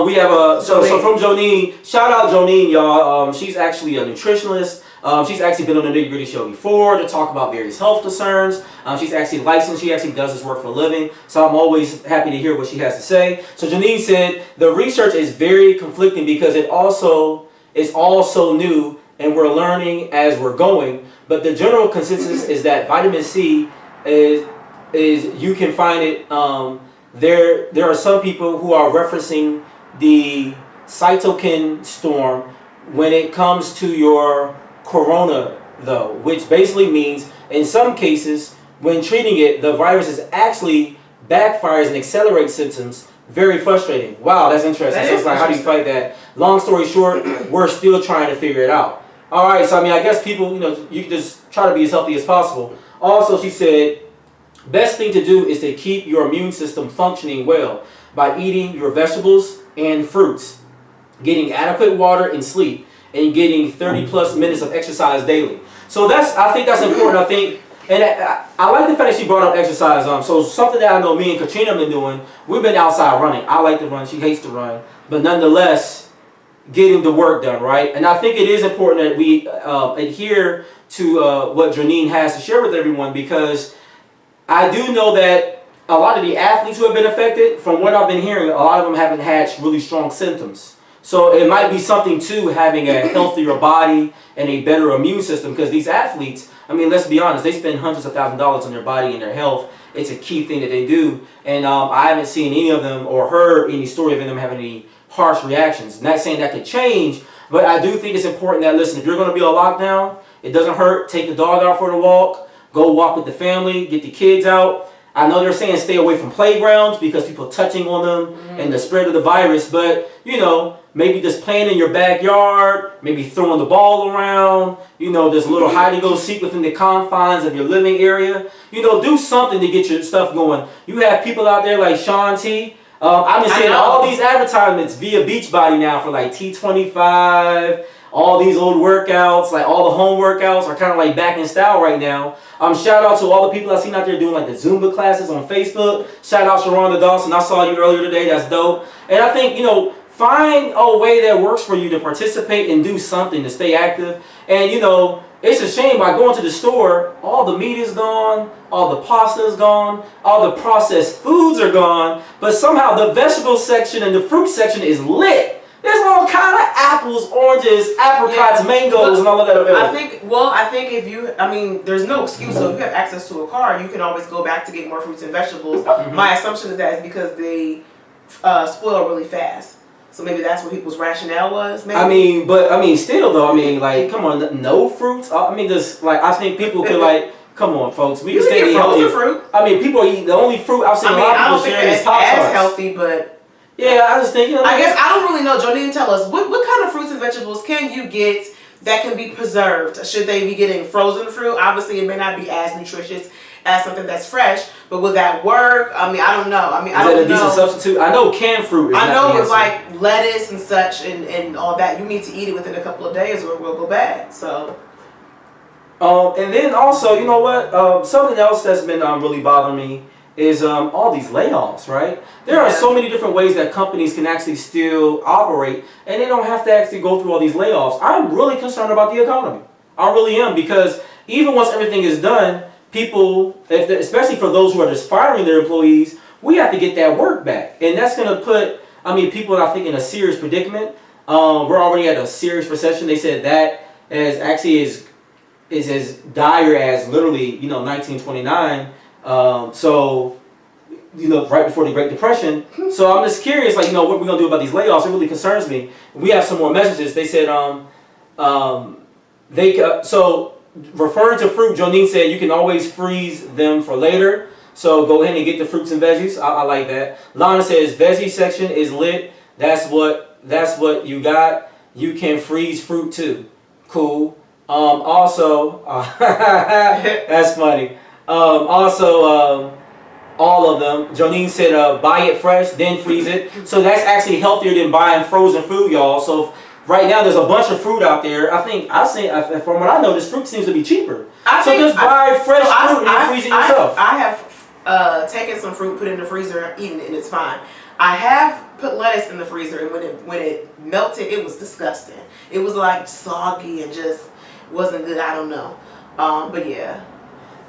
We have so from Jonine, shout out Jonine, y'all. She's actually a nutritionist. She's actually been on the Nitty Gritty show before to talk about various health concerns. She's actually licensed. She actually does this work for a living. So I'm always happy to hear what she has to say. So Jonine said the research is very conflicting because it's all so new and we're learning as we're going. But the general consensus is that vitamin C is you can find it. There are some people who are referencing the cytokine storm when it comes to your corona, though, which basically means in some cases when treating it, the virus is actually backfires and accelerates symptoms. Very frustrating. Wow, that's interesting. So it's like, how do you fight that? Long story short, we're still trying to figure it out. All right, so I mean, I guess people, you can just try to be as healthy as possible. Also, she said, best thing to do is to keep your immune system functioning well by eating your vegetables and fruits, getting adequate water and sleep, and getting 30 plus minutes of exercise daily. So I think that's important. And I like the fact that she brought up exercise. So something that I know me and Katrina have been doing, we've been outside running. I like to run, she hates to run, but nonetheless, getting the work done, right? And I think it is important that we adhere to what Janine has to share with everyone, because I do know that a lot of the athletes who have been affected, from what I've been hearing, a lot of them haven't had really strong symptoms. So it might be something to having a healthier body and a better immune system, because these athletes, I mean, let's be honest, they spend hundreds of thousands of dollars on their body and their health. It's a key thing that they do. And I haven't seen any of them or heard any story of them having any harsh reactions. Not saying that could change, but I do think it's important that, listen, if you're going to be on lockdown, it doesn't hurt. Take the dog out for the walk. Go walk with the family. Get the kids out. I know they're saying stay away from playgrounds because people touching on them and the spread of the virus, but, maybe just playing in your backyard, maybe throwing the ball around, this little hide-and-go-seek within the confines of your living area. Do something to get your stuff going. You have people out there like Sean T. I've been seeing all these advertisements via Beachbody now for like T25, all these old workouts, like all the home workouts are kind of like back in style right now. Shout out to all the people I've seen out there doing like the Zumba classes on Facebook. Shout out Sharonda Dawson. I saw you earlier today. That's dope. And I think, find a way that works for you to participate and do something to stay active. And, it's a shame by going to the store, all the meat is gone, all the pasta is gone, all the processed foods are gone, but somehow the vegetable section and the fruit section is lit. There's all kind of apples, oranges, apricots, mangoes, and all of that available. I think there's no excuse. So if you have access to a car, you can always go back to get more fruits and vegetables. My assumption is that it's because they spoil really fast. So maybe that's what people's rationale was. Maybe. Still though, come on, no fruits. I think people could come on, folks. We can stay healthy. Fruit. People eat the only fruit I've seen a lot of people sharing is Pop-Tarts. As healthy, but yeah, I just think I guess I don't really know. Jodine, tell us what kind of fruits and vegetables can you get that can be preserved? Should they be getting frozen fruit? Obviously, it may not be as nutritious as something that's fresh. But will that work? I mean, I don't know. I mean, Is I that don't a decent know. substitute? I know canned fruit is I not know the with answer. like lettuce and such and all that, you need to eat it within a couple of days or it will go bad. So. And then also, you know what? Something else that's been really bothering me is all these layoffs, right? There are so many different ways that companies can actually still operate, and they don't have to actually go through all these layoffs. I'm really concerned about the economy. I really am, because even once everything is done, people, especially for those who are just firing their employees, we have to get that work back. And that's going to put, people, I think, in a serious predicament. We're already at a serious recession. They said that is as dire as literally, 1929. Right before the Great Depression. So I'm just curious, what we're gonna do about these layoffs. It really concerns me. We have some more messages. They said, so referring to fruit, Jonine said you can always freeze them for later. So go ahead and get the fruits and veggies. I like that. Lana says veggie section is lit. That's what you got. You can freeze fruit too. Cool. Also, that's funny. All of them. Jonine said, buy it fresh, then freeze it. So that's actually healthier than buying frozen food, y'all. So right now there's a bunch of fruit out there. I think from what I know, this fruit seems to be cheaper. So just buy fresh fruit and freeze it yourself. I have taken some fruit, put it in the freezer, eaten it, and it's fine. I have put lettuce in the freezer, and when it melted, it was disgusting. It was like soggy and just wasn't good. I don't know. But yeah.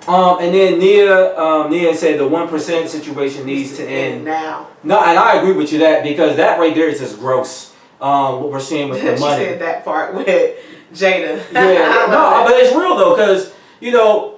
And then Nia said the 1% situation needs to end now. No, and I agree with you because that right there is just gross. What we're seeing with the money. She said that part with Jada. Yeah, no, but it's real though, because people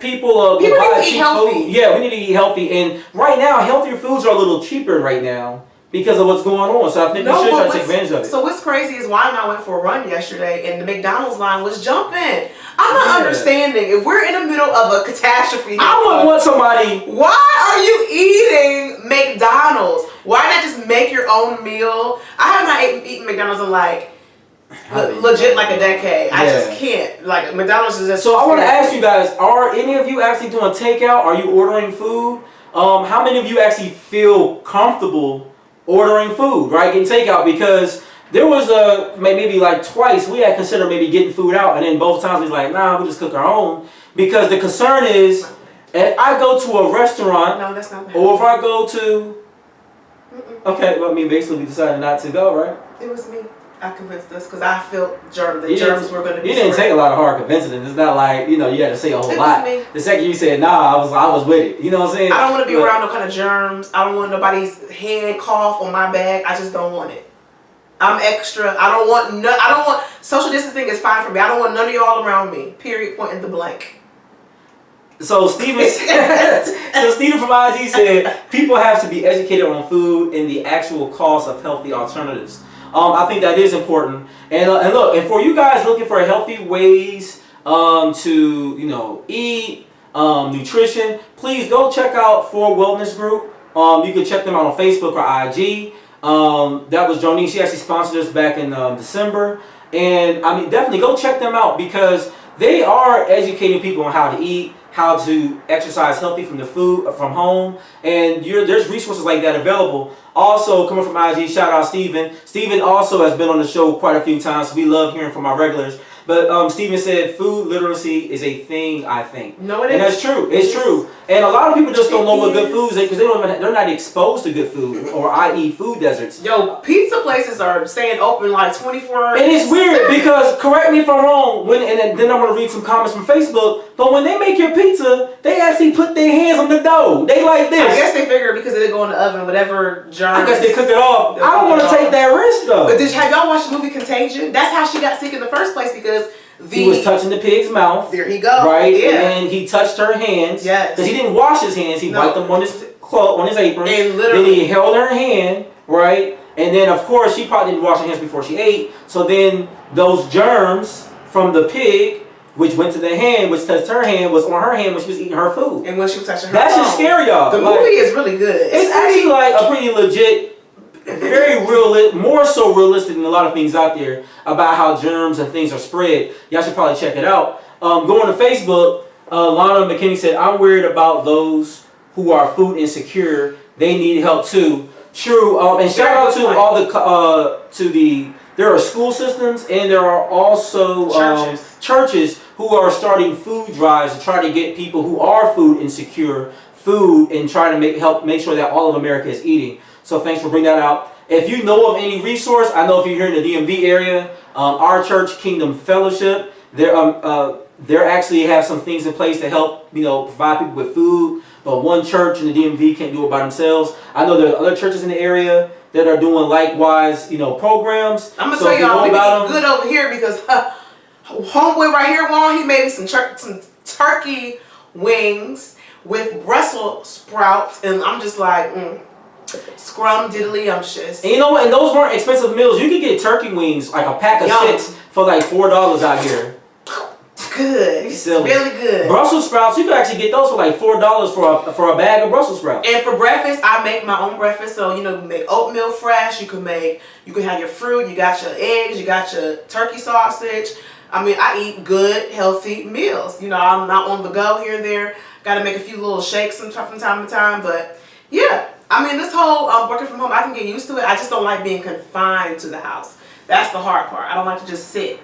need to eat healthy. Food. Yeah, we need to eat healthy, and right now healthier foods are a little cheaper right now because of what's going on. So I think we should try to take advantage of it. So what's crazy is why I went for a run yesterday, and the McDonald's line was jumping. I'm not understanding. If we're in the middle of a catastrophe, I wouldn't want somebody. Why are you eating McDonald's? Why not just make your own meal? I have not eaten McDonald's in legit like a decade. I just can't. Like McDonald's is just. So I want to ask you guys: are any of you actually doing takeout? Are you ordering food? How many of you actually feel comfortable ordering food, right? Getting takeout, because there was maybe like twice we had considered maybe getting food out, and then both times we was like, nah, we just cook our own, because the concern is if I go to a restaurant, no, that's not bad. Or if I go to, okay, well, basically we decided not to go, right? It was me. I convinced us because I felt germs were going to be. You didn't take a lot of hard convincing. It's not like you had to say a whole lot. Me. The second you said nah, I was with it. You know what I'm saying? I don't want to be around no kind of germs. I don't want nobody's hand cough on my bag. I just don't want it. I'm extra. I don't want social distancing is fine for me. I don't want none of y'all around me. Period. Point in the blank. So Steven from IG said people have to be educated on food and the actual cost of healthy alternatives. I think that is important. And look, and for you guys looking for healthy ways to eat, nutrition, please go check out For Wellness Group. You can check them out on Facebook or IG. That was Jonine. She actually sponsored us back in December. And definitely go check them out, because they are educating people on how to eat, how to exercise healthy from the food from home, and there's resources like that available. Also, coming from IG, shout out Steven. Steven also has been on the show quite a few times, so we love hearing from our regulars. But Steven said food literacy is a thing, I think. No, it is. And that's true. It's true. And a lot of people just don't know what good food is, because they're not exposed to good food, or i.e. food deserts. Yo, pizza places are staying open like 24 hours. And it's weird because, correct me if I'm wrong, then I'm going to read some comments from Facebook, but when they make your pizza, they actually put their hands on the dough. They like this. I guess they figure because they go in the oven, whatever germs. I guess they cook it off. I don't want to take that risk though. But have y'all watched the movie Contagion? That's how she got sick in the first place, because he was touching the pig's mouth. There he go. Right? Yeah. And then he touched her hands. Yes. Because he didn't wash his hands. He wiped them on his cloth, on his apron. And literally. Then he held her hand, right? And then, of course, she probably didn't wash her hands before she ate. So then those germs from the pig, which went to the hand, which touched her hand, was on her hand when she was eating her food. And when she was touching her That should scare y'all. The movie is really good. It's actually like a pretty legit, very real, more so realistic than a lot of things out there about how germs and things are spread. Y'all should probably check it out. Go on to Facebook. Lana McKinney said, I'm worried about those who are food insecure. They need help too. True. And shout out to all there are school systems and there are also churches who are starting food drives to try to get people who are food insecure food and trying to help make sure that all of America is eating. So thanks for bringing that out. If you know of any resource, I know if you're here in the DMV area, our church, Kingdom Fellowship, they're actually have some things in place to help, provide people with food. But one church in the DMV can't do it by themselves. I know there are other churches in the area that are doing likewise, programs. I'm gonna tell y'all, we be good over here because homeboy right here, Juan, he made me some turkey wings with Brussels sprouts, and I'm just like, scrum diddly umptious. And you know what? And those weren't expensive meals. You could get turkey wings, like a pack of 6 for like $4 out here. Good. It's really good. Brussels sprouts, you can actually get those for like $4 for a bag of Brussels sprouts. And for breakfast, I make my own breakfast. So you make oatmeal fresh. You can have your fruit. You got your eggs. You got your turkey sausage. I mean, I eat good, healthy meals. I'm not on the go here and there. Got to make a few little shakes from time to time. But yeah, I mean, this whole working from home, I can get used to it. I just don't like being confined to the house. That's the hard part. I don't like to just sit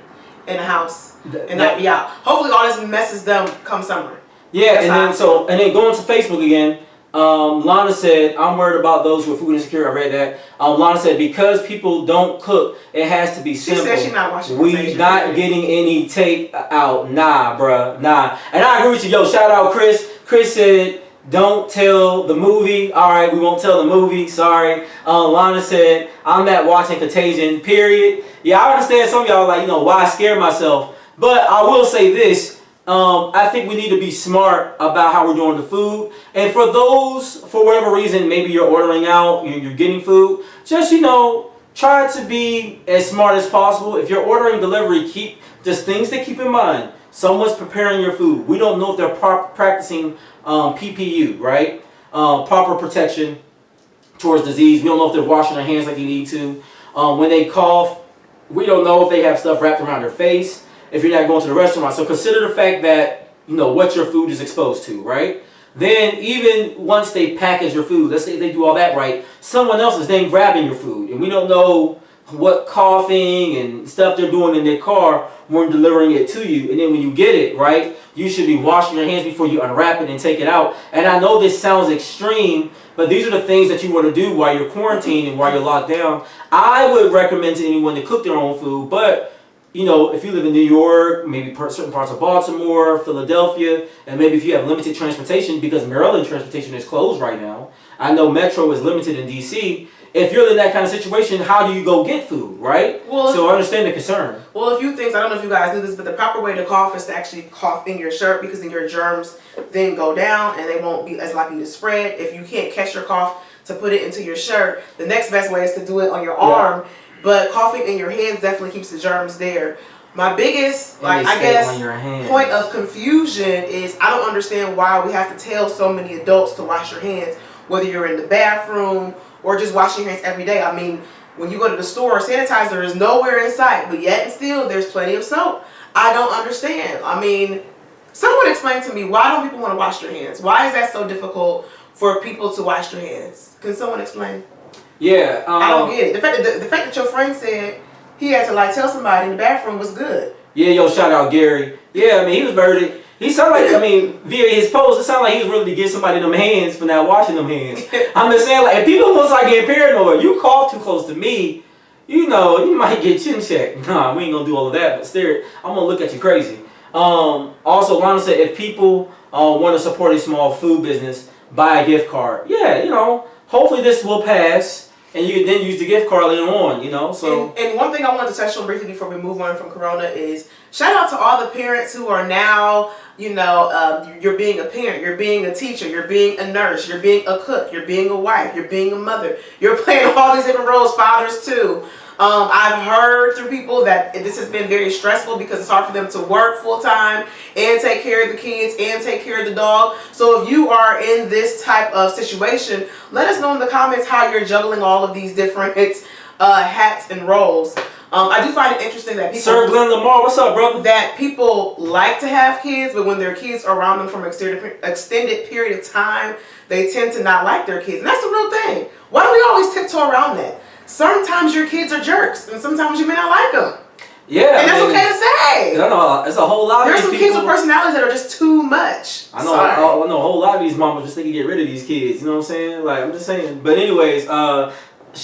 in the house and not be out. Hopefully all this mess is done come summer. Yeah, and then going to Facebook again, Lana said, I'm worried about those who are food insecure. I read that. Lana said, because people don't cook, it has to be simple. She said she's not watching. We not getting any take out. Nah, bruh, nah. And I agree with you. Yo, shout out Chris. Chris said, don't tell the movie. All right, we won't tell the movie. Sorry. Lana said, I'm not watching Contagion, period. Yeah, I understand some of y'all like, why I scare myself. But I will say this. I think we need to be smart about how we're doing the food. And for those, for whatever reason, maybe you're ordering out, you're getting food, just, try to be as smart as possible. If you're ordering delivery, just things to keep in mind. Someone's preparing your food. We don't know if they're practicing PPU, right? Proper protection towards disease. We don't know if they're washing their hands like they need to. When they cough, we don't know if they have stuff wrapped around their face. If you're not going to the restaurant. So consider the fact that, what your food is exposed to, right? Then even once they package your food, let's say they do all that right, someone else is then grabbing your food. And we don't know what coughing and stuff they're doing in their car when delivering it to you. And then when you get it, right, you should be washing your hands before you unwrap it and take it out. And I know this sounds extreme, but these are the things that you want to do while you're quarantined and while you're locked down. I would recommend to anyone to cook their own food, but if you live in New York, maybe certain parts of Baltimore, Philadelphia, and maybe if you have limited transportation, because Maryland transportation is closed right now. I know Metro is limited in D.C. If you're in that kind of situation, how do you go get food, right? So I understand the concern. Well, a few things. I don't know if you guys do this, but the proper way to cough is to actually cough in your shirt, because then your germs then go down and they won't be as likely to spread. If you can't catch your cough to put it into your shirt, the next best way is to do it on your arm. But coughing in your hands definitely keeps the germs there. My biggest, point of confusion is I don't understand why we have to tell so many adults to wash your hands, whether you're in the bathroom or just washing your hands every day. I mean, when you go to the store, sanitizer is nowhere in sight, but yet and still there's plenty of soap. I don't understand. I mean, someone explain to me, why don't people want to wash their hands? Why is that so difficult for people to wash their hands? Can someone explain? Yeah, I don't get it. The fact that your friend said he had to tell somebody in the bathroom was good. Yeah, shout out Gary. Yeah, I mean, he was murdered. He sounded like, via his post, it sounded like he was really to give somebody them hands for not washing them hands. I'm just saying, if people almost getting paranoid, you cough too close to me, you might get chin checked. Nah, we ain't gonna do all of that, but I'm gonna look at you crazy. Also, Lana said, if people want to support a small food business, buy a gift card. Yeah, hopefully this will pass. And you can then use the gift card later on, so. And one thing I wanted to touch on briefly before we move on from Corona is shout out to all the parents who are now, you're being a parent, you're being a teacher, you're being a nurse, you're being a cook, you're being a wife, you're being a mother. You're playing all these different roles, fathers too. I've heard through people that this has been very stressful because it's hard for them to work full time and take care of the kids and take care of the dog. So if you are in this type of situation, let us know in the comments how you're juggling all of these different hats and roles. I do find it interesting that people, Sir Glenn Lamar, what's up, brother? that people like to have kids, but when their kids are around them from an extended period of time, they tend to not like their kids. And that's the real thing. Why do we always tiptoe around that? Sometimes your kids are jerks, and sometimes you may not like them. Yeah, And that's okay to say. I know, it's a whole lot There's of some these kids people. with personalities that are just too much. I know, Sorry. I know a whole lot of these mamas just think you get rid of these kids. You know what I'm saying? Like, I'm just saying. But anyways, shout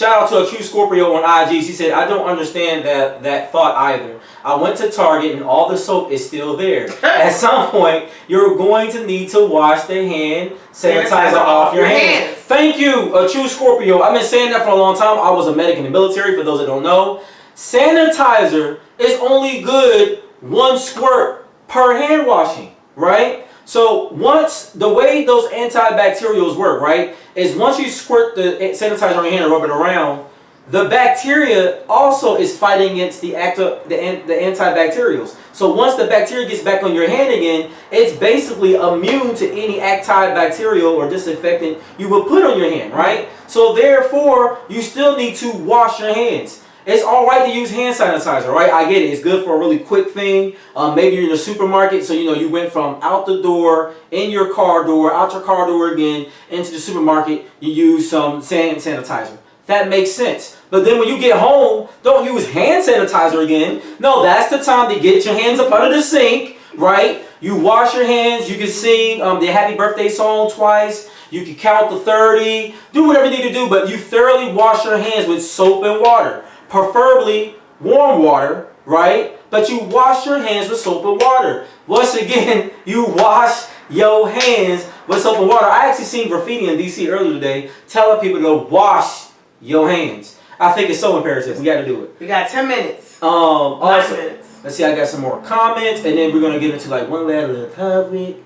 out to a True Scorpio on IG. She said, I don't understand that thought either. I went to Target and all the soap is still there. At some point, you're going to need to wash the hand sanitizer off your hands. Thank you, a True Scorpio. I've been saying that for a long time. I was a medic in the military, for those that don't know. Sanitizer is only good 1 squirt per hand washing, right? So once, the way those antibacterials work, right, is once you squirt the sanitizer on your hand and rub it around, the bacteria also is fighting against the antibacterials. So once the bacteria gets back on your hand again, it's basically immune to any antibacterial or disinfectant you would put on your hand, right? So therefore, you still need to wash your hands. It's all right to use hand sanitizer, right? I get it. It's good for a really quick thing. Maybe you're in the supermarket, so you went from out the door, in your car door, out your car door again, into the supermarket. You use some hand sanitizer. That makes sense. But then when you get home, don't use hand sanitizer again. No, that's the time to get your hands up under the sink, right? You wash your hands. You can sing the Happy Birthday song twice. You can count to 30. Do whatever you need to do, but you thoroughly wash your hands with soap and water. Preferably warm water, right? But you wash your hands with soap and water. Once again, you wash your hands with soap and water. I actually seen graffiti in DC earlier today telling people to wash your hands. I think it's so imperative. We got to do it. We got 10 minutes. 9 minutes. Let's see, I got some more comments, and then we're going to get into like one last little topic,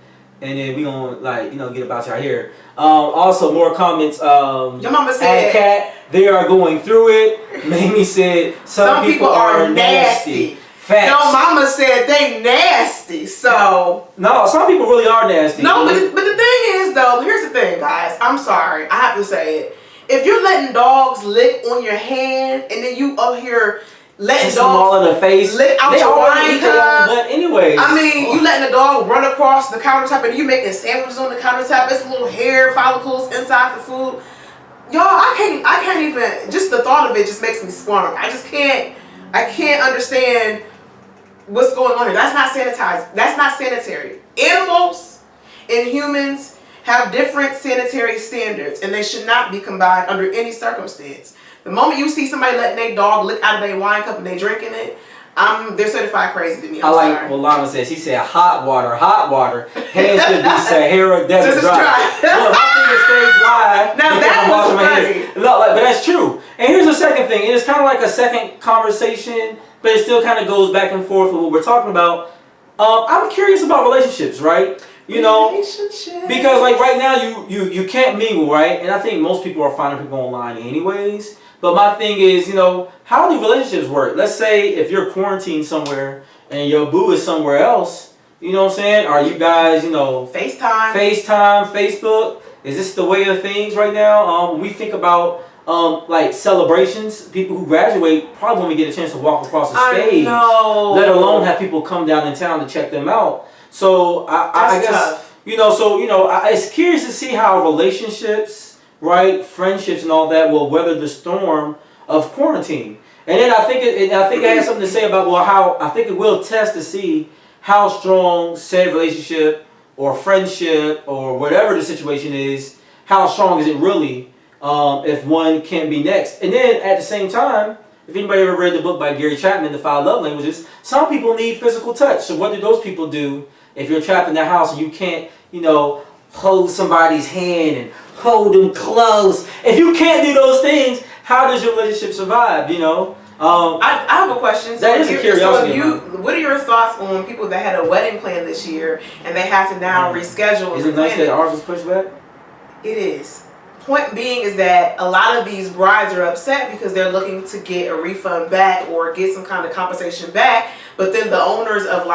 and then we're going to get about y'all here. Also, more comments. Your mama said, Cat, they are going through it. Mamie said, some people are nasty. Facts. Your mama said they nasty, so. No, some people really are nasty. No, but the thing is, though, here's the thing, guys. I'm sorry. I have to say it. If you're letting dogs lick on your hand, and then you up here letting dogs all in the face, lick out they your wine cup. But anyways, I mean, you letting the dog run across the countertop, and you making sandwiches on the countertop. It's little hair follicles inside the food. Y'all, I can't even. Just the thought of it just makes me squirm. I can't understand what's going on here. That's not sanitized. That's not sanitary. Animals and humans have different sanitary standards, and they should not be combined under any circumstance. The moment you see somebody letting their dog lick out of their wine cup and they drinking it, they're certified crazy to me. I'm sorry. What Lana said. She said hot water. Hands should be Sahara Desert dry. Look, my fingers stay dry. Now that was funny. No, but that's true. And here's the second thing. It is kind of like a second conversation, but it still kind of goes back and forth with what we're talking about. I'm curious about relationships, right? You know, because like right now you can't mingle, right? And I think most people are finding people online anyways. But my thing is, how do relationships work? Let's say if you're quarantined somewhere and your boo is somewhere else, you know what I'm saying? Are you guys, FaceTime, Facebook? Is this the way of things right now? When we think about like celebrations, people who graduate probably won't get a chance to walk across the stage. I know. Let alone have people come down in town to check them out. So I guess tough. It's curious to see how relationships, right, friendships, and all that will weather the storm of quarantine. And then I think it has something to say about how I think it will test to see how strong said relationship or friendship or whatever the situation is. How strong is it really? If one can't be next, and then at the same time, if anybody ever read the book by Gary Chapman, The 5 Love Languages, some people need physical touch. So what do those people do if you're trapped in their house and you can't, hold somebody's hand and hold them close? If you can't do those things, how does your relationship survive? I have a question. That is a curiosity. What are your thoughts on people that had a wedding plan this year and they have to now reschedule? Is it nice that ours was pushed back? It is. Point being is that a lot of these brides are upset because they're looking to get a refund back or get some kind of compensation back. But then the owners of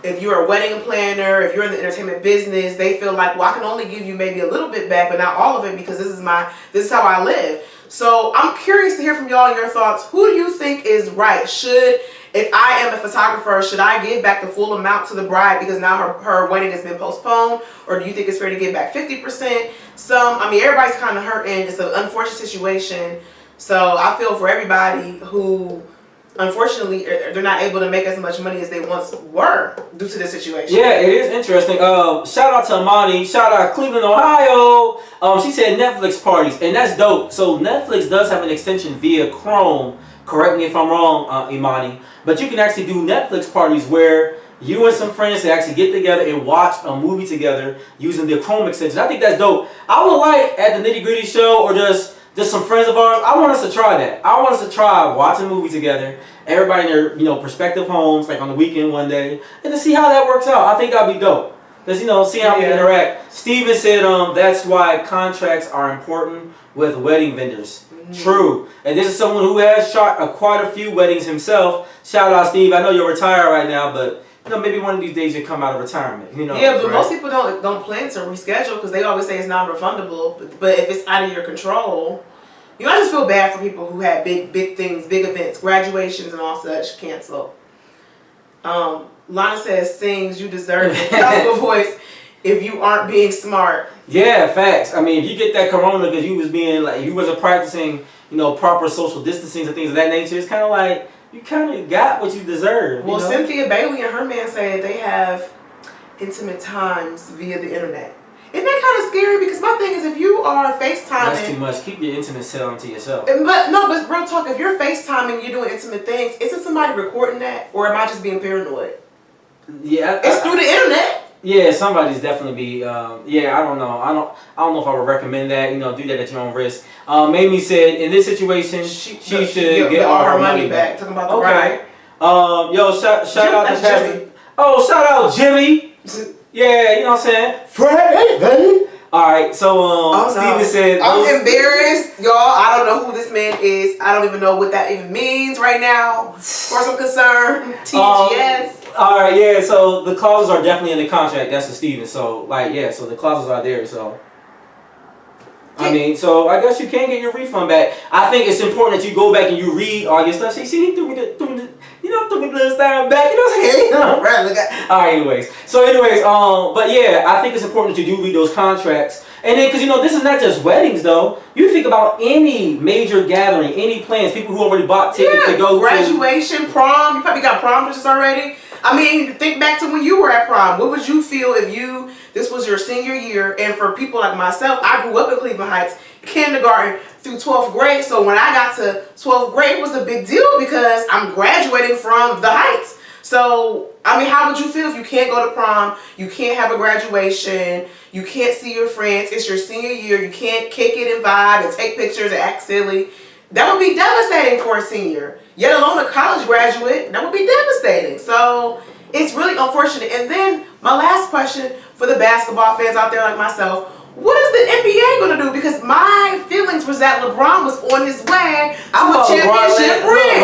if you're a wedding planner, if you're in the entertainment business, they feel like, well, I can only give you maybe a little bit back, but not all of it because this is how I live. So I'm curious to hear from y'all your thoughts. Who do you think is right? If I am a photographer, should I give back the full amount to the bride because now her wedding has been postponed? Or do you think it's fair to give back 50%? Everybody's kind of hurting. It's an unfortunate situation. So I feel for everybody who, unfortunately, they're not able to make as much money as they once were due to this situation. Yeah, it is interesting. Shout out to Amani. Shout out Cleveland, Ohio. She said Netflix parties, and that's dope. So Netflix does have an extension via Chrome. Correct me if I'm wrong, Imani. But you can actually do Netflix parties where you and some friends can actually get together and watch a movie together using the Chrome extension. I think that's dope. I would like at the Nitty Gritty Show or just some friends of ours, I want us to try that. I want us to try watching a movie together, everybody in their prospective homes, like on the weekend one day, and to see how that works out. I think that'd be dope. Because, see how we interact. Steven said that's why contracts are important with wedding vendors. Mm-hmm. True. And this is someone who has shot quite a few weddings himself. Shout out, Steve. I know you're retired right now, but maybe one of these days you'll come out of retirement. Yeah, but most people don't plan to reschedule because they always say it's non-refundable. But if it's out of your control, I just feel bad for people who had big things, big events, graduations and all such cancel. Lana says, "Sings, you deserve it." Gospel voice. If you aren't being smart. Yeah, facts. If you get that corona because you was being you wasn't practicing, proper social distancing and things of that nature, it's kind of like you kind of got what you deserve. Well, Cynthia Bailey and her man say they have intimate times via the internet. Isn't that kind of scary? Because my thing is, if you are FaceTiming, that's too much. Keep your intimate selling to yourself. But real talk, if you're FaceTiming, you're doing intimate things. Isn't somebody recording that, or am I just being paranoid? Yeah, it's through the internet. Yeah, somebody's definitely be. I don't know. I don't know if I would recommend that. Do that at your own risk. Mamie said in this situation, she should get all her money back. Talking about the bride. Shout out to Pastor. Oh, shout out Jimmy. Yeah, you know what I'm saying? Fred, baby. Alright, so Steven said I'm embarrassed, y'all. I don't know who this man is. I don't even know what that even means right now. For some concern. TNGS. Alright, yeah, so the clauses are definitely in the contract. That's the Steven. So so the clauses are there, so so I guess you can get your refund back. I think it's important that you go back and you read all your stuff. See, he threw me the little style back. You know what I'm saying? Alright, anyways. But yeah, I think it's important that you do read those contracts. And then, because this is not just weddings, though. You think about any major gathering, any plans, people who already bought tickets to go graduation, prom. You probably got prom pictures already. Think back to when you were at prom. What would you feel if this was your senior year? And for people like myself, I grew up in Cleveland Heights, kindergarten through 12th grade. So when I got to 12th grade, it was a big deal because I'm graduating from the Heights. So, how would you feel if you can't go to prom, you can't have a graduation, you can't see your friends, it's your senior year, you can't kick it and vibe and take pictures and act silly? That would be devastating for a senior, yet alone a college graduate. That would be devastating. So it's really unfortunate. And then my last question for the basketball fans out there like myself, what is the NBA going to do? Because my feelings was that LeBron was on his way to a championship ring.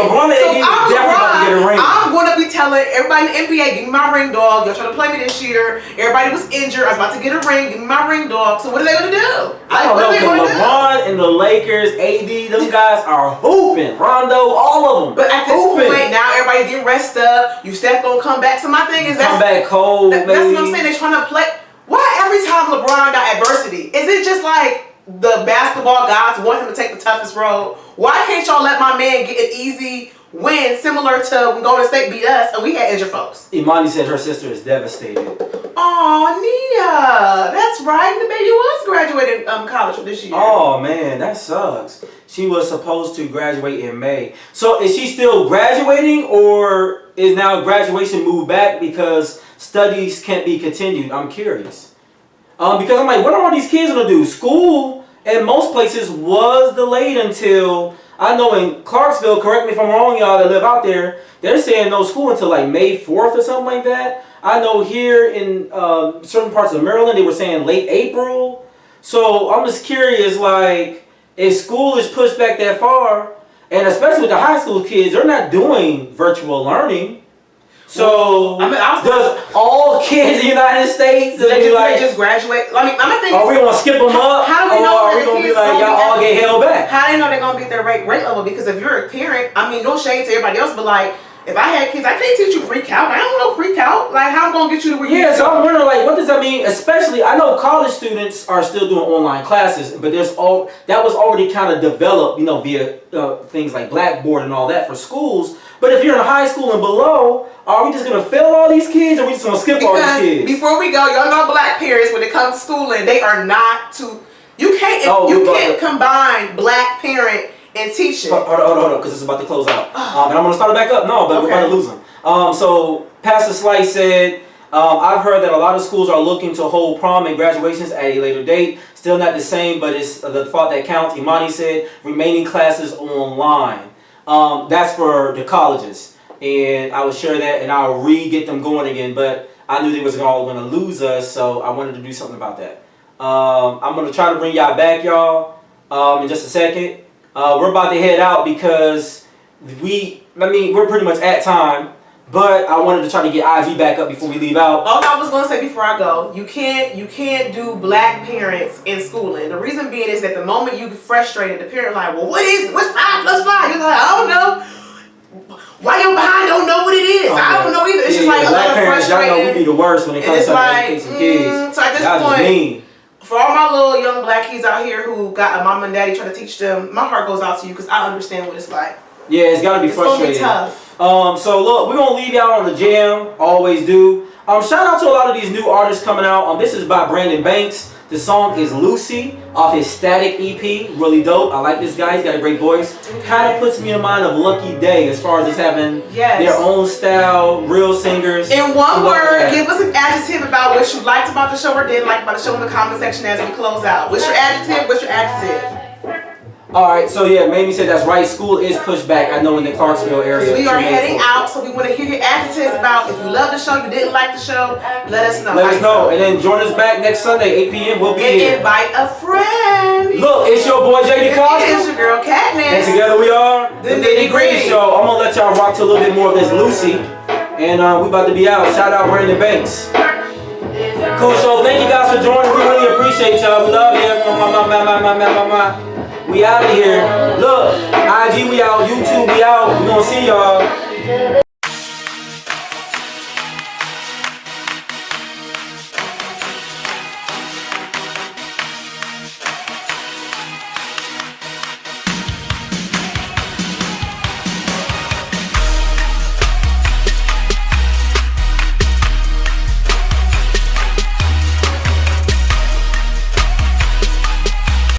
I'm going to be telling everybody in the NBA, give me my ring, dog. Y'all trying to play me this year. Everybody was injured. I was about to get a ring. Give me my ring, dog. So what are they going to do? What are they going to do? LeBron and the Lakers, AD, them guys are hooping. Rondo, all of them. But at this point, now everybody getting rest up. You Steph going to come back. So my thing is come back cold, that's what I'm saying. They're trying to play. Why every time LeBron got adversity? Is it just like the basketball gods want him to take the toughest road? Why can't y'all let my man get an easy win similar to when Golden State beat us and we had injured folks? Imani said her sister is devastated. Oh, Nia. That's right. The baby was graduating college this year. Oh, man. That sucks. She was supposed to graduate in May. So is she still graduating or is now graduation moved back because studies can't be continued? I'm curious. Because I'm like, what are all these kids going to do? School in most places was delayed until, I know in Clarksville, correct me if I'm wrong, y'all that live out there, they're saying no school until like May 4th or something like that. I know here in certain parts of Maryland, they were saying late April. So I'm just curious, like, if school is pushed back that far, and especially with the high school kids, they're not doing virtual learning. So, I mean, does all kids in the United States they just graduate? I mean, I'm thinking. Are we gonna skip them up? How do we know? Or are we gonna be like, y'all all get held back? How do they know they're gonna be at their rate level? Because if you're a parent, I mean, no shade to everybody else, but like, if I had kids, I can't teach you pre-calc. I don't know pre-calc. Like, how I'm gonna get you to where you Yeah, so I'm wondering, like, what does that mean? Especially, I know college students are still doing online classes, but that was already kind of developed, you know, via things like Blackboard and all that for schools. But if you're in high school and below, are we just gonna fail all these kids, or are we just gonna skip all these kids? Before we go, y'all know black parents, when it comes to schooling, they are not to. You can't combine black parent and teaching. Hold on, because it's about to close out. And I'm gonna start it back up. No, but we're about to lose them. So Pastor Slice said, I've heard that a lot of schools are looking to hold prom and graduations at a later date. Still not the same, but it's the thought that counts. Imani said, remaining classes online. That's for the colleges, and I will share that, and I'll get them going again. But I knew they was all going to lose us, so I wanted to do something about that. I'm going to try to bring y'all back, y'all, in just a second. We're about to head out because we're pretty much at time. But I wanted to try to get IG back up before we leave out. All I was gonna say before I go, you can't do black parents in schooling. The reason being is that the moment you get frustrated, the parent like, well, what's 5 plus 5? You're like, I don't know. Why your behind don't know what it is? I don't know either. It's just like a lot of frustrating. Y'all know we be the worst when it comes to educating kids. So at this point, for all my little young black kids out here who got a mom and daddy trying to teach them, my heart goes out to you because I understand what it's like. Yeah, it's gotta be frustrating. It's gonna be tough. So look, we're gonna leave y'all on the jam, always do. Shout out to a lot of these new artists coming out. This is by Brandon Banks. The song is Lucy off his Static EP. Really dope. I like this guy, he's got a great voice. Kind of puts me in mind of Lucky Day as far as just having their own style, real singers. In one word, give us an adjective about what you liked about the show or didn't like about the show in the comment section as we close out. What's your adjective? What's your adjective? Alright, so yeah, Mamie said that's right. School is pushed back, I know, in the Clarksville area. We are heading out, so we want to hear your adjectives about if you love the show, you didn't like the show, let us know. Let us know. And then join us back next Sunday, 8 p.m. We'll be here. And invite a friend. Look, it's your boy JD Costa. It's your girl Katniss. And together we are the Nitty Gritty Show. I'm going to let y'all rock to a little bit more of this Lucy. And we about to be out. Shout out Brandon Banks. Cool show. Thank you guys for joining. We really appreciate y'all. We love you. We out of here. Look, IG we out, YouTube we out. We gonna see y'all.